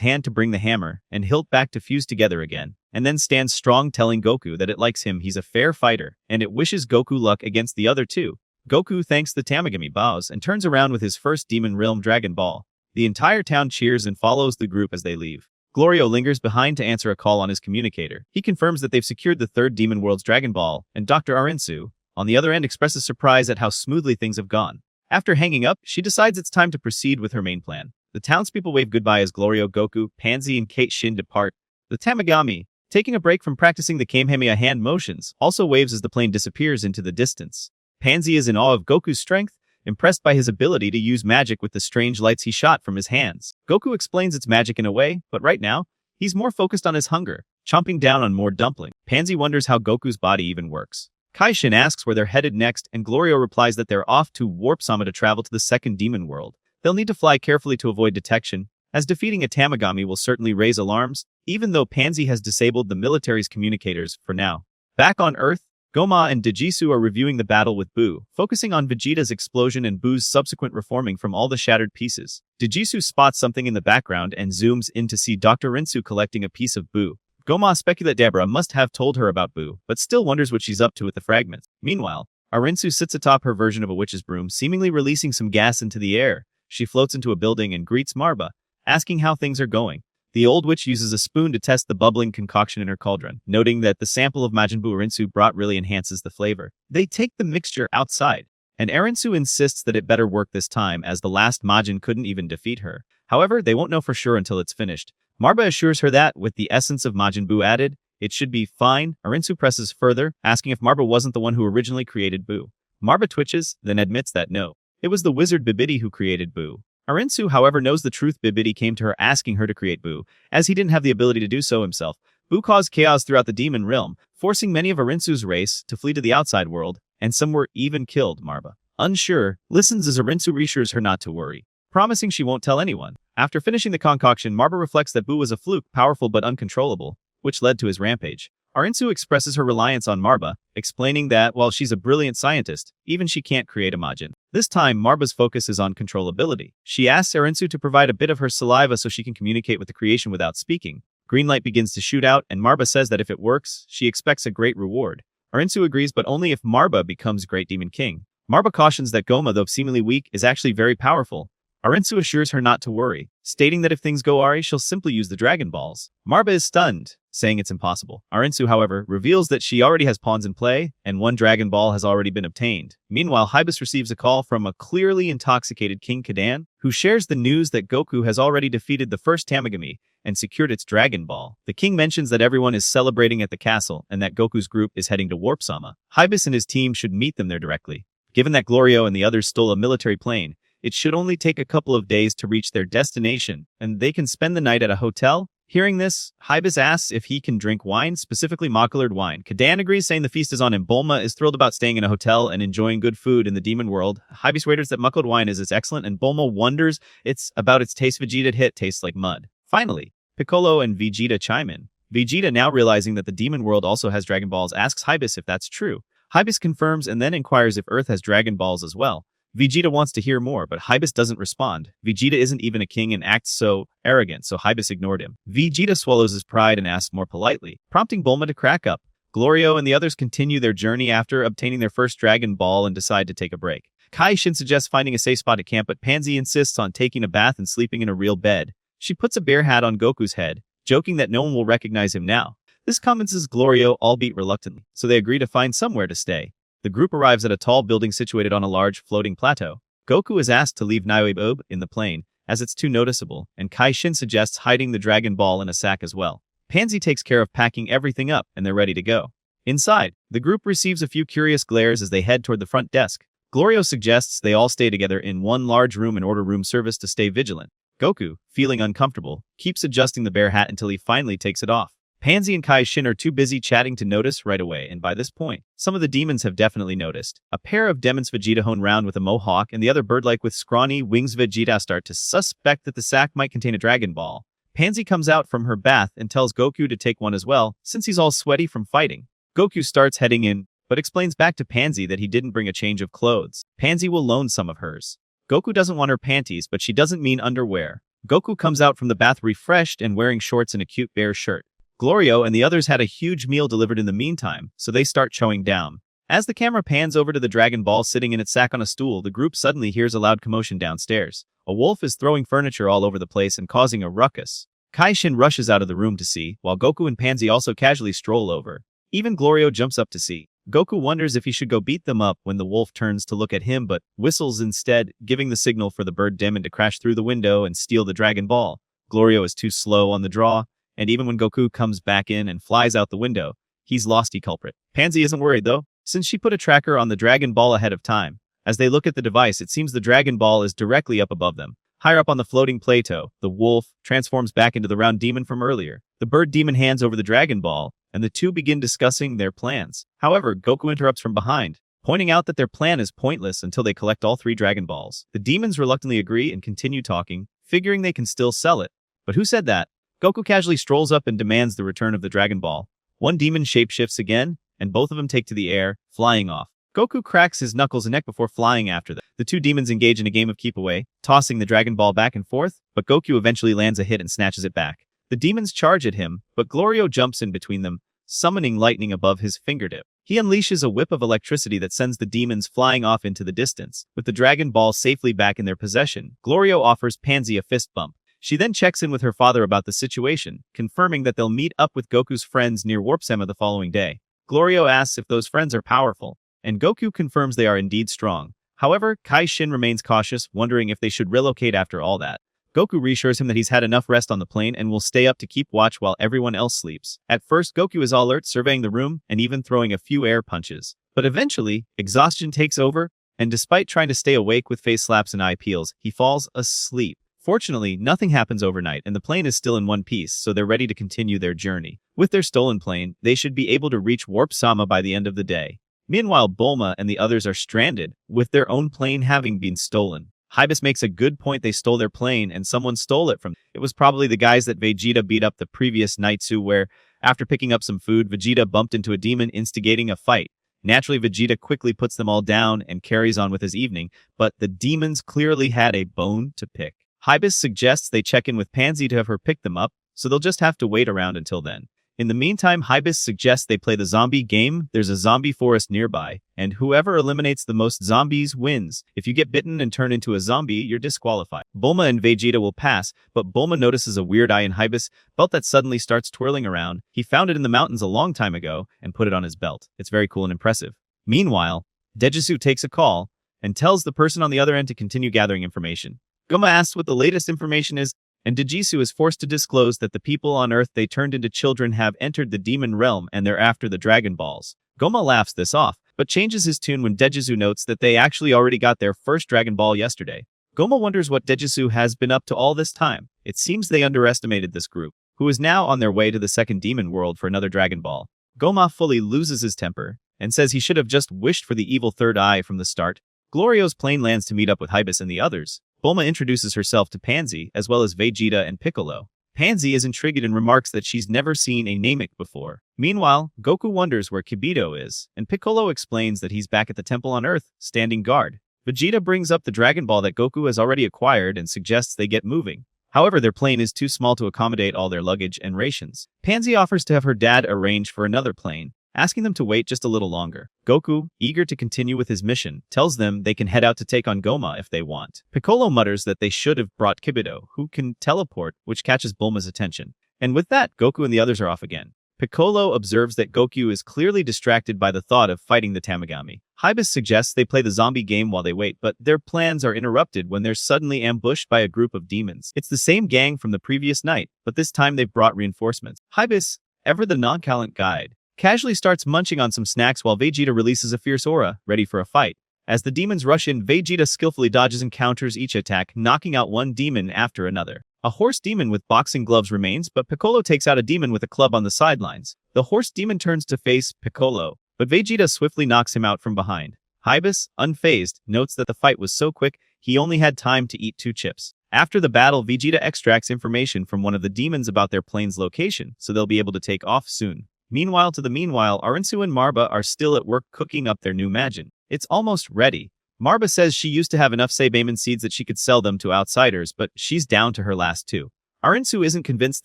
B: hand to bring the hammer and hilt back to fuse together again, and then stands strong, telling Goku that it likes him, he's a fair fighter, and it wishes Goku luck against the other two. Goku thanks the Tamagami, bows, and turns around with his first Demon Realm Dragon Ball. The entire town cheers and follows the group as they leave. Glorio lingers behind to answer a call on his communicator. He confirms that they've secured the third Demon World's Dragon Ball, and Dr. Arinsu, on the other end, expresses surprise at how smoothly things have gone. After hanging up, she decides it's time to proceed with her main plan. The townspeople wave goodbye as Glorio, Goku, Pansy, and Kate Shin depart. The Tamagami, taking a break from practicing the Kamehameha hand motions, also waves as the plane disappears into the distance. Pansy is in awe of Goku's strength, impressed by his ability to use magic with the strange lights he shot from his hands. Goku explains it's magic in a way, but right now, he's more focused on his hunger, chomping down on more dumpling. Pansy wonders how Goku's body even works. Kaishin asks where they're headed next, and Glorio replies that they're off to Warp Sama to travel to the second Demon World. They'll need to fly carefully to avoid detection, as defeating a Tamagami will certainly raise alarms, even though Pansy has disabled the military's communicators for now. Back on Earth, Goma and Dejisu are reviewing the battle with Buu, focusing on Vegeta's explosion and Buu's subsequent reforming from all the shattered pieces. Dejisu spots something in the background and zooms in to see Dr. Rinsu collecting a piece of Buu. Goma speculates Deborah must have told her about Buu, but still wonders what she's up to with the fragments. Meanwhile, Arinsu sits atop her version of a witch's broom, seemingly releasing some gas into the air. She floats into a building and greets Marba, asking how things are going. The old witch uses a spoon to test the bubbling concoction in her cauldron, noting that the sample of Majin Buu Arinsu brought really enhances the flavor. They take the mixture outside, and Arinsu insists that it better work this time as the last Majin couldn't even defeat her. However, they won't know for sure until it's finished. Marba assures her that, with the essence of Majin Buu added, it should be fine. Arinsu presses further, asking if Marba wasn't the one who originally created Buu. Marba twitches, then admits that no. It was the wizard Bibidi who created Buu. Arinsu, however, knows the truth. Bibidi came to her asking her to create Buu, as he didn't have the ability to do so himself. Buu caused chaos throughout the demon realm, forcing many of Arinsu's race to flee to the outside world, and some were even killed. Marba, unsure, listens as Arinsu reassures her not to worry, promising she won't tell anyone. After finishing the concoction, Marba reflects that Buu was a fluke, powerful but uncontrollable, which led to his rampage. Arinsu expresses her reliance on Marba, explaining that while she's a brilliant scientist, even she can't create a Majin. This time, Marba's focus is on controllability. She asks Arinsu to provide a bit of her saliva so she can communicate with the creation without speaking. Green light begins to shoot out, and Marba says that if it works, she expects a great reward. Arinsu agrees, but only if Marba becomes Great Demon King. Marba cautions that Goma, though seemingly weak, is actually very powerful. Arinsu assures her not to worry, stating that if things go awry, she'll simply use the Dragon Balls. Marba is stunned, saying it's impossible. Arinsu, however, reveals that she already has pawns in play, and one Dragon Ball has already been obtained. Meanwhile, Hibis receives a call from a clearly intoxicated King Kadan, who shares the news that Goku has already defeated the first Tamagami and secured its Dragon Ball. The king mentions that everyone is celebrating at the castle, and that Goku's group is heading to Warp Sama. Hibis and his team should meet them there directly. Given that Glorio and the others stole a military plane, it should only take a couple of days to reach their destination, and they can spend the night at a hotel. Hearing this, Hibis asks if he can drink wine, specifically mock-colored wine. Kadan agrees, saying the feast is on him. Bulma is thrilled about staying in a hotel and enjoying good food in the demon world. Hibis waiters that muckled wine is excellent, and Bulma wonders it's about its taste. Vegeta hit tastes like mud. Finally, Piccolo and Vegeta chime in. Vegeta, now realizing that the demon world also has Dragon Balls, asks Hibis if that's true. Hibis confirms and then inquires if Earth has Dragon Balls as well. Vegeta wants to hear more, but Hybis doesn't respond. Vegeta isn't even a king and acts so arrogant, so Hybis ignored him. Vegeta swallows his pride and asks more politely, prompting Bulma to crack up. Glorio and the others continue their journey after obtaining their first Dragon Ball and decide to take a break. Kai Shin suggests finding a safe spot to camp, but Pansy insists on taking a bath and sleeping in a real bed. She puts a bear hat on Goku's head, joking that no one will recognize him now. This convinces Glorio, albeit reluctantly, so they agree to find somewhere to stay. The group arrives at a tall building situated on a large floating plateau. Goku is asked to leave Niobe in the plane, as it's too noticeable, and Kai Shin suggests hiding the Dragon Ball in a sack as well. Pansy takes care of packing everything up, and they're ready to go. Inside, the group receives a few curious glares as they head toward the front desk. Glorio suggests they all stay together in one large room and order room service to stay vigilant. Goku, feeling uncomfortable, keeps adjusting the bear hat until he finally takes it off. Pansy and Kai Shin are too busy chatting to notice right away, and by this point, some of the demons have definitely noticed. A pair of demons Vegeta hone round with a mohawk and the other bird-like with scrawny wings Vegeta start to suspect that the sack might contain a Dragon Ball. Pansy comes out from her bath and tells Goku to take one as well, since he's all sweaty from fighting. Goku starts heading in, but explains back to Pansy that he didn't bring a change of clothes. Pansy will loan some of hers. Goku doesn't want her panties, but she doesn't mean underwear. Goku comes out from the bath refreshed and wearing shorts and a cute bear shirt. Glorio and the others had a huge meal delivered in the meantime, so they start chowing down. As the camera pans over to the Dragon Ball sitting in its sack on a stool, the group suddenly hears a loud commotion downstairs. A wolf is throwing furniture all over the place and causing a ruckus. Kai Shin rushes out of the room to see, while Goku and Pansy also casually stroll over. Even Glorio jumps up to see. Goku wonders if he should go beat them up when the wolf turns to look at him, but whistles instead, giving the signal for the bird demon to crash through the window and steal the Dragon Ball. Glorio is too slow on the draw, and even when Goku comes back in and flies out the window, he's lost the culprit. Pansy isn't worried though, since she put a tracker on the Dragon Ball ahead of time. As they look at the device, it seems the Dragon Ball is directly up above them. Higher up on the floating plateau, the wolf transforms back into the round demon from earlier. The bird demon hands over the Dragon Ball, and the two begin discussing their plans. However, Goku interrupts from behind, pointing out that their plan is pointless until they collect all 3 Dragon Balls. The demons reluctantly agree and continue talking, figuring they can still sell it. But who said that? Goku casually strolls up and demands the return of the Dragon Ball. One demon shapeshifts again, and both of them take to the air, flying off. Goku cracks his knuckles and neck before flying after them. The 2 demons engage in a game of keep away, tossing the Dragon Ball back and forth, but Goku eventually lands a hit and snatches it back. The demons charge at him, but Glorio jumps in between them, summoning lightning above his fingertip. He unleashes a whip of electricity that sends the demons flying off into the distance. With the Dragon Ball safely back in their possession, Glorio offers Pansy a fist bump. She then checks in with her father about the situation, confirming that they'll meet up with Goku's friends near Warp Sema the following day. Glorio asks if those friends are powerful, and Goku confirms they are indeed strong. However, Kai Shin remains cautious, wondering if they should relocate after all that. Goku reassures him that he's had enough rest on the plane and will stay up to keep watch while everyone else sleeps. At first, Goku is alert, surveying the room and even throwing a few air punches. But eventually, exhaustion takes over, and despite trying to stay awake with face slaps and eye peels, he falls asleep. Fortunately, nothing happens overnight, and the plane is still in one piece, so they're ready to continue their journey. With their stolen plane, they should be able to reach Warp Sama by the end of the day. Meanwhile, Bulma and the others are stranded, with their own plane having been stolen. Hybis makes a good point. They stole their plane, and someone stole it from them. It was probably the guys that Vegeta beat up the previous Naitsu, where, after picking up some food, Vegeta bumped into a demon, instigating a fight. Naturally, Vegeta quickly puts them all down and carries on with his evening, but the demons clearly had a bone to pick. Hybis suggests they check in with Pansy to have her pick them up, so they'll just have to wait around until then. In the meantime, Hybis suggests they play the zombie game. There's a zombie forest nearby, and whoever eliminates the most zombies wins. If you get bitten and turn into a zombie, you're disqualified. Bulma and Vegeta will pass, but Bulma notices a weird eye in Hybis' belt that suddenly starts twirling around. He found it in the mountains a long time ago and put it on his belt. It's very cool and impressive. Meanwhile, Dejisu takes a call and tells the person on the other end to continue gathering information. Goma asks what the latest information is, and Dejisu is forced to disclose that the people on Earth they turned into children have entered the demon realm and they're after the Dragon Balls. Goma laughs this off, but changes his tune when Dejisu notes that they actually already got their first Dragon Ball yesterday. Goma wonders what Dejisu has been up to all this time. It seems they underestimated this group, who is now on their way to the second demon world for another Dragon Ball. Goma fully loses his temper, and says he should have just wished for the evil third eye from the start. Glorio's plane lands to meet up with Hybis and the others. Bulma introduces herself to Pansy, as well as Vegeta and Piccolo. Pansy is intrigued and remarks that she's never seen a Namek before. Meanwhile, Goku wonders where Kibito is, and Piccolo explains that he's back at the temple on Earth, standing guard. Vegeta brings up the Dragon Ball that Goku has already acquired and suggests they get moving. However, their plane is too small to accommodate all their luggage and rations. Pansy offers to have her dad arrange for another plane, asking them to wait just a little longer. Goku, eager to continue with his mission, tells them they can head out to take on Goma if they want. Piccolo mutters that they should have brought Kibito, who can teleport, which catches Bulma's attention. And with that, Goku and the others are off again. Piccolo observes that Goku is clearly distracted by the thought of fighting the Tamagami. Hibis suggests they play the zombie game while they wait, but their plans are interrupted when they're suddenly ambushed by a group of demons. It's the same gang from the previous night, but this time they've brought reinforcements. Hibis, ever the nonchalant guide, casually starts munching on some snacks while Vegeta releases a fierce aura, ready for a fight. As the demons rush in, Vegeta skillfully dodges and counters each attack, knocking out one demon after another. A horse demon with boxing gloves remains, but Piccolo takes out a demon with a club on the sidelines. The horse demon turns to face Piccolo, but Vegeta swiftly knocks him out from behind. Hibis, unfazed, notes that the fight was so quick, he only had time to eat 2 chips. After the battle, Vegeta extracts information from one of the demons about their plane's location, so they'll be able to take off soon. Meanwhile, Arinsu and Marba are still at work cooking up their new Majin. It's almost ready. Marba says she used to have enough Seibamen seeds that she could sell them to outsiders, but she's down to her last 2. Arinsu isn't convinced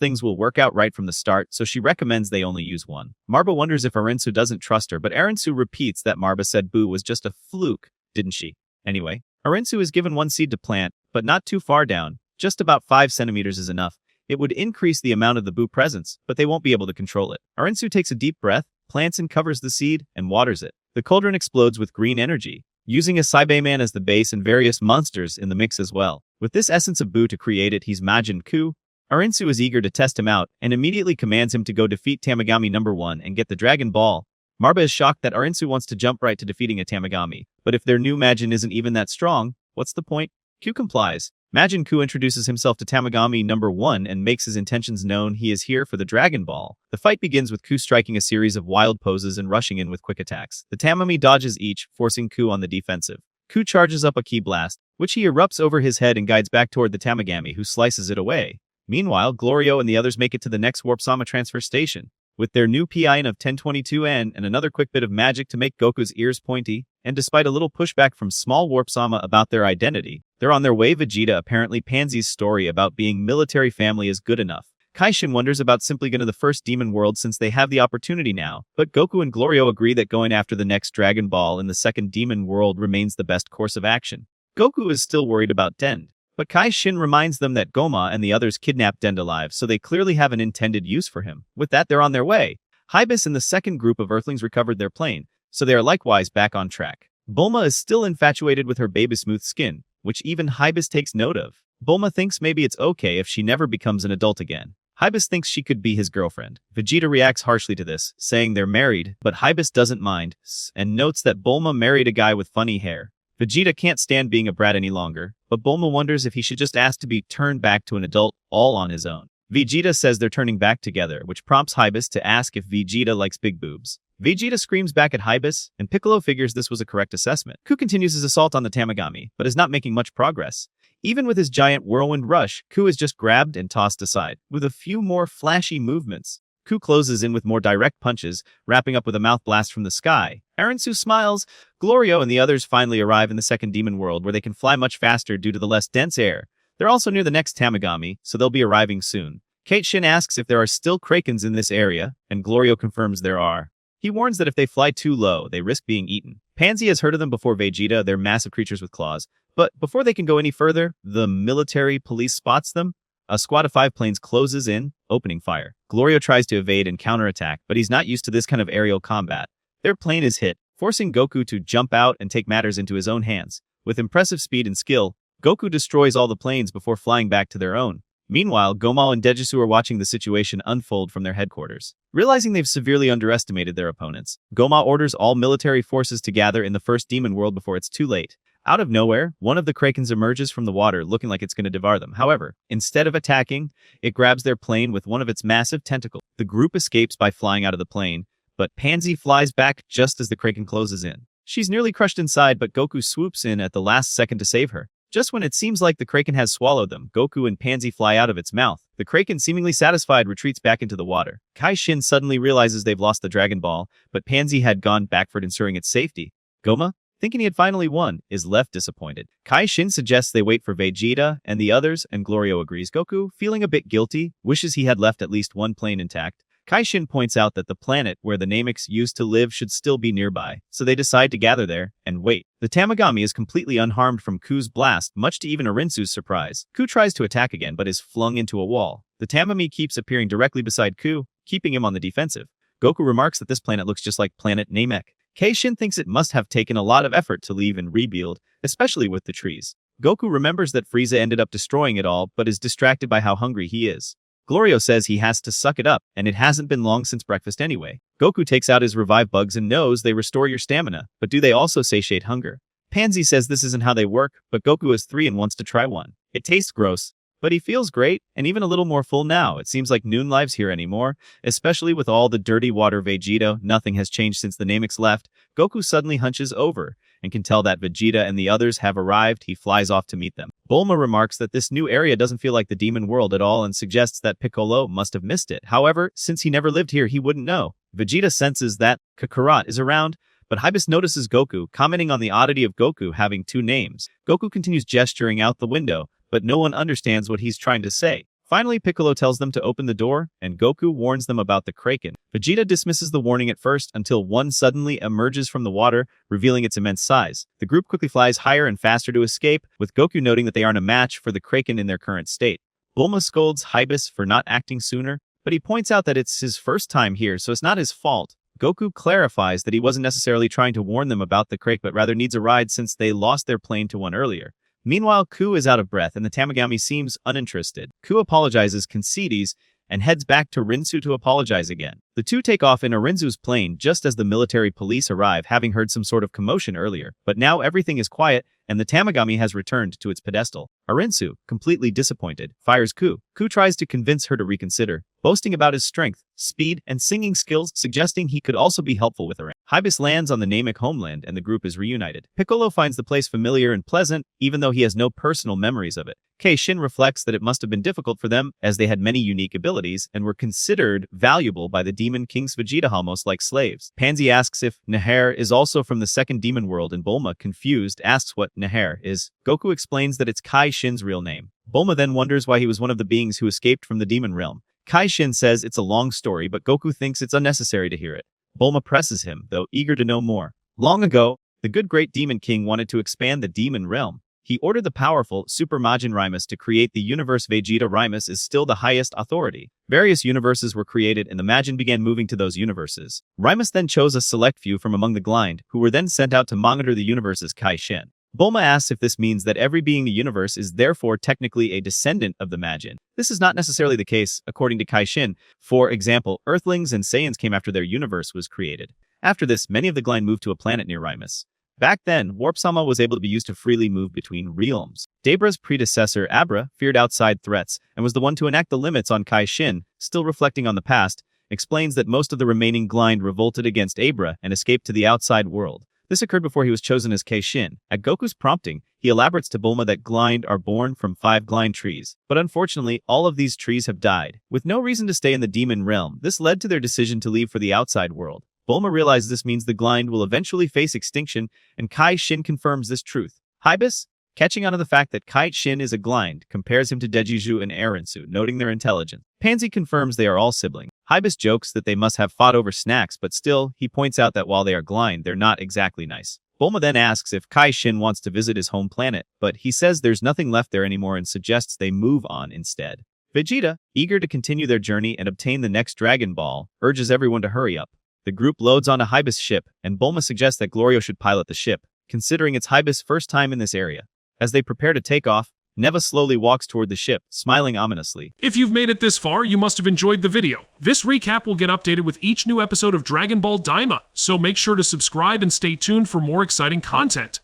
B: things will work out right from the start, so she recommends they only use 1. Marba wonders if Arinsu doesn't trust her, but Arinsu repeats that Marba said Boo was just a fluke, didn't she? Anyway, Arinsu is given 1 seed to plant, but not too far down. Just about 5 centimeters is enough. It would increase the amount of the Boo presence, but they won't be able to control it. Arinsu takes a deep breath, plants and covers the seed, and waters it. The cauldron explodes with green energy, using a Saibaman as the base and various monsters in the mix as well. With this essence of Boo to create it, he's Majin Ku. Arinsu is eager to test him out, and immediately commands him to go defeat Tamagami number 1 and get the Dragon Ball. Marba is shocked that Arinsu wants to jump right to defeating a Tamagami, but if their new Majin isn't even that strong, what's the point? Ku complies. Majin Ku introduces himself to Tamagami number 1 and makes his intentions known. He is here for the Dragon Ball. The fight begins with Ku striking a series of wild poses and rushing in with quick attacks. The Tamami dodges each, forcing Ku on the defensive. Ku charges up a ki blast, which he erupts over his head and guides back toward the Tamagami, who slices it away. Meanwhile, Glorio and the others make it to the next Warp Sama transfer station. With their new PIN of 1022N and another quick bit of magic to make Goku's ears pointy, and despite a little pushback from small Warp Sama about their identity, they're on their way. Vegeta apparently Pansy's story about being military family is good enough. Kaishin wonders about simply going to the first demon world since they have the opportunity now, but Goku and Glorio agree that going after the next Dragon Ball in the second demon world remains the best course of action. Goku is still worried about Dend, but Kaishin reminds them that Goma and the others kidnapped Dend alive, so they clearly have an intended use for him. With that, they're on their way. Hibis and the second group of Earthlings recovered their plane, so they are likewise back on track. Bulma is still infatuated with her baby-smooth skin, which even Hibis takes note of. Bulma thinks maybe it's okay if she never becomes an adult again. Hibis thinks she could be his girlfriend. Vegeta reacts harshly to this, saying they're married, but Hibis doesn't mind, and notes that Bulma married a guy with funny hair. Vegeta can't stand being a brat any longer, but Bulma wonders if he should just ask to be turned back to an adult all on his own. Vegeta says they're turning back together, which prompts Hibis to ask if Vegeta likes big boobs. Vegeta screams back at Hibis, and Piccolo figures this was a correct assessment. Ku continues his assault on the Tamagami, but is not making much progress. Even with his giant whirlwind rush, Ku is just grabbed and tossed aside. With a few more flashy movements, Ku closes in with more direct punches, wrapping up with a mouth blast from the sky. Arinsu smiles. Glorio and the others finally arrive in the second demon world, where they can fly much faster due to the less dense air. They're also near the next Tamagami, so they'll be arriving soon. Kate Shin asks if there are still Krakens in this area, and Glorio confirms there are. He warns that if they fly too low, they risk being eaten. Pansy has heard of them before Vegeta. They're massive creatures with claws. But before they can go any further, the military police spots them. A squad of 5 planes closes in, opening fire. Glorio tries to evade and counterattack, but he's not used to this kind of aerial combat. Their plane is hit, forcing Goku to jump out and take matters into his own hands. With impressive speed and skill, Goku destroys all the planes before flying back to their own. Meanwhile, Goma and Dejisu are watching the situation unfold from their headquarters. Realizing they've severely underestimated their opponents, Goma orders all military forces to gather in the first demon world before it's too late. Out of nowhere, one of the Krakens emerges from the water looking like it's going to devour them. However, instead of attacking, it grabs their plane with one of its massive tentacles. The group escapes by flying out of the plane, but Pansy flies back just as the Kraken closes in. She's nearly crushed inside, but Goku swoops in at the last second to save her. Just when it seems like the Kraken has swallowed them, Goku and Pansy fly out of its mouth. The Kraken, seemingly satisfied, retreats back into the water. Kai Shin suddenly realizes they've lost the Dragon Ball, but Pansy had gone back for ensuring its safety. Goma, thinking he had finally won, is left disappointed. Kai-Shin suggests they wait for Vegeta and the others, and Glorio agrees. Goku, feeling a bit guilty, wishes he had left at least one plane intact. Kai-Shin points out that the planet where the Nameks used to live should still be nearby, so they decide to gather there and wait. The Tamagami is completely unharmed from Ku's blast, much to even Arinsu's surprise. Ku tries to attack again but is flung into a wall. The Tamagami keeps appearing directly beside Ku, keeping him on the defensive. Goku remarks that this planet looks just like planet Namek. Kai-Shin thinks it must have taken a lot of effort to leave and rebuild, especially with the trees. Goku remembers that Frieza ended up destroying it all, but is distracted by how hungry he is. Glorio says he has to suck it up, and it hasn't been long since breakfast anyway. Goku takes out his revive bugs and knows they restore your stamina, but do they also satiate hunger? Pansy says this isn't how they work, but Goku is 3 and wants to try one. It tastes gross, but he feels great, and even a little more full now. It seems like Noon lives here anymore, especially with all the dirty water Vegeta. Nothing has changed since the Nameks left. Goku suddenly hunches over, and can tell that Vegeta and the others have arrived. He flies off to meet them. Bulma remarks that this new area doesn't feel like the demon world at all and suggests that Piccolo must have missed it. However, since he never lived here, he wouldn't know. Vegeta senses that Kakarot is around, but Hybis notices Goku, commenting on the oddity of Goku having 2 names. Goku continues gesturing out the window, but no one understands what he's trying to say. Finally, Piccolo tells them to open the door, and Goku warns them about the Kraken. Vegeta dismisses the warning at first until one suddenly emerges from the water, revealing its immense size. The group quickly flies higher and faster to escape, with Goku noting that they aren't a match for the Kraken in their current state. Bulma scolds Hybis for not acting sooner, but he points out that it's his first time here, so it's not his fault. Goku clarifies that he wasn't necessarily trying to warn them about the Krake, but rather needs a ride since they lost their plane to one earlier. Meanwhile, Ku is out of breath and the Tamagami seems uninterested. Ku apologizes, concedes, and heads back to Rinsu to apologize again. The two take off in Arinzu's plane just as the military police arrive, having heard some sort of commotion earlier. But now everything is quiet, and the Tamagami has returned to its pedestal. Arinsu, completely disappointed, fires Ku. Ku tries to convince her to reconsider, boasting about his strength, speed, and singing skills, suggesting he could also be helpful with her. Hybis lands on the Namek homeland and the group is reunited. Piccolo finds the place familiar and pleasant, even though he has no personal memories of it. Kai-Shin reflects that it must have been difficult for them, as they had many unique abilities and were considered valuable by the Demon King's Vegeta almost like slaves. Pansy asks if Naher is also from the second demon world, and Bulma, confused, asks what Naher is. Goku explains that it's Kai-Shin's real name. Bulma then wonders why he was one of the beings who escaped from the demon realm. Kai-Shin says it's a long story, but Goku thinks it's unnecessary to hear it. Bulma presses him, though eager to know more. Long ago, the good great Demon King wanted to expand the demon realm. He ordered the powerful Super Majin Rimus to create the universe. Vegeta Rimus is still the highest authority. Various universes were created and the Majin began moving to those universes. Rimus then chose a select few from among the Glind, who were then sent out to monitor the universe's Kai-Shin. Bulma asks if this means that every being in the universe is therefore technically a descendant of the Majin. This is not necessarily the case, according to Kai-Shin. For example, Earthlings and Saiyans came after their universe was created. After this, many of the Glind moved to a planet near Rimus. Back then, Warp-sama was able to be used to freely move between realms. Debra's predecessor, Abra, feared outside threats, and was the one to enact the limits on Kai-Shin. Still reflecting on the past, explains that most of the remaining Glind revolted against Abra and escaped to the outside world. This occurred before he was chosen as Kai-Shin. At Goku's prompting, he elaborates to Bulma that Glind are born from 5 Glind trees. But unfortunately, all of these trees have died. With no reason to stay in the demon realm, this led to their decision to leave for the outside world. Bulma realizes this means the Glind will eventually face extinction, and Kai-Shin confirms this truth. Hybis, catching on to the fact that Kai-Shin is a Glind, compares him to Dejiju and Arinsu, noting their intelligence. Pansy confirms they are all siblings. Hybis jokes that they must have fought over snacks, but still, he points out that while they are Glind, they're not exactly nice. Bulma then asks if Kai-Shin wants to visit his home planet, but he says there's nothing left there anymore and suggests they move on instead. Vegeta, eager to continue their journey and obtain the next Dragon Ball, urges everyone to hurry up. The group loads onto Hybis' ship, and Bulma suggests that Glorio should pilot the ship, considering it's Hybis' first time in this area. As they prepare to take off, Neva slowly walks toward the ship, smiling ominously.
A: If you've made it this far, you must have enjoyed the video. This recap will get updated with each new episode of Dragon Ball Daima, so make sure to subscribe and stay tuned for more exciting content.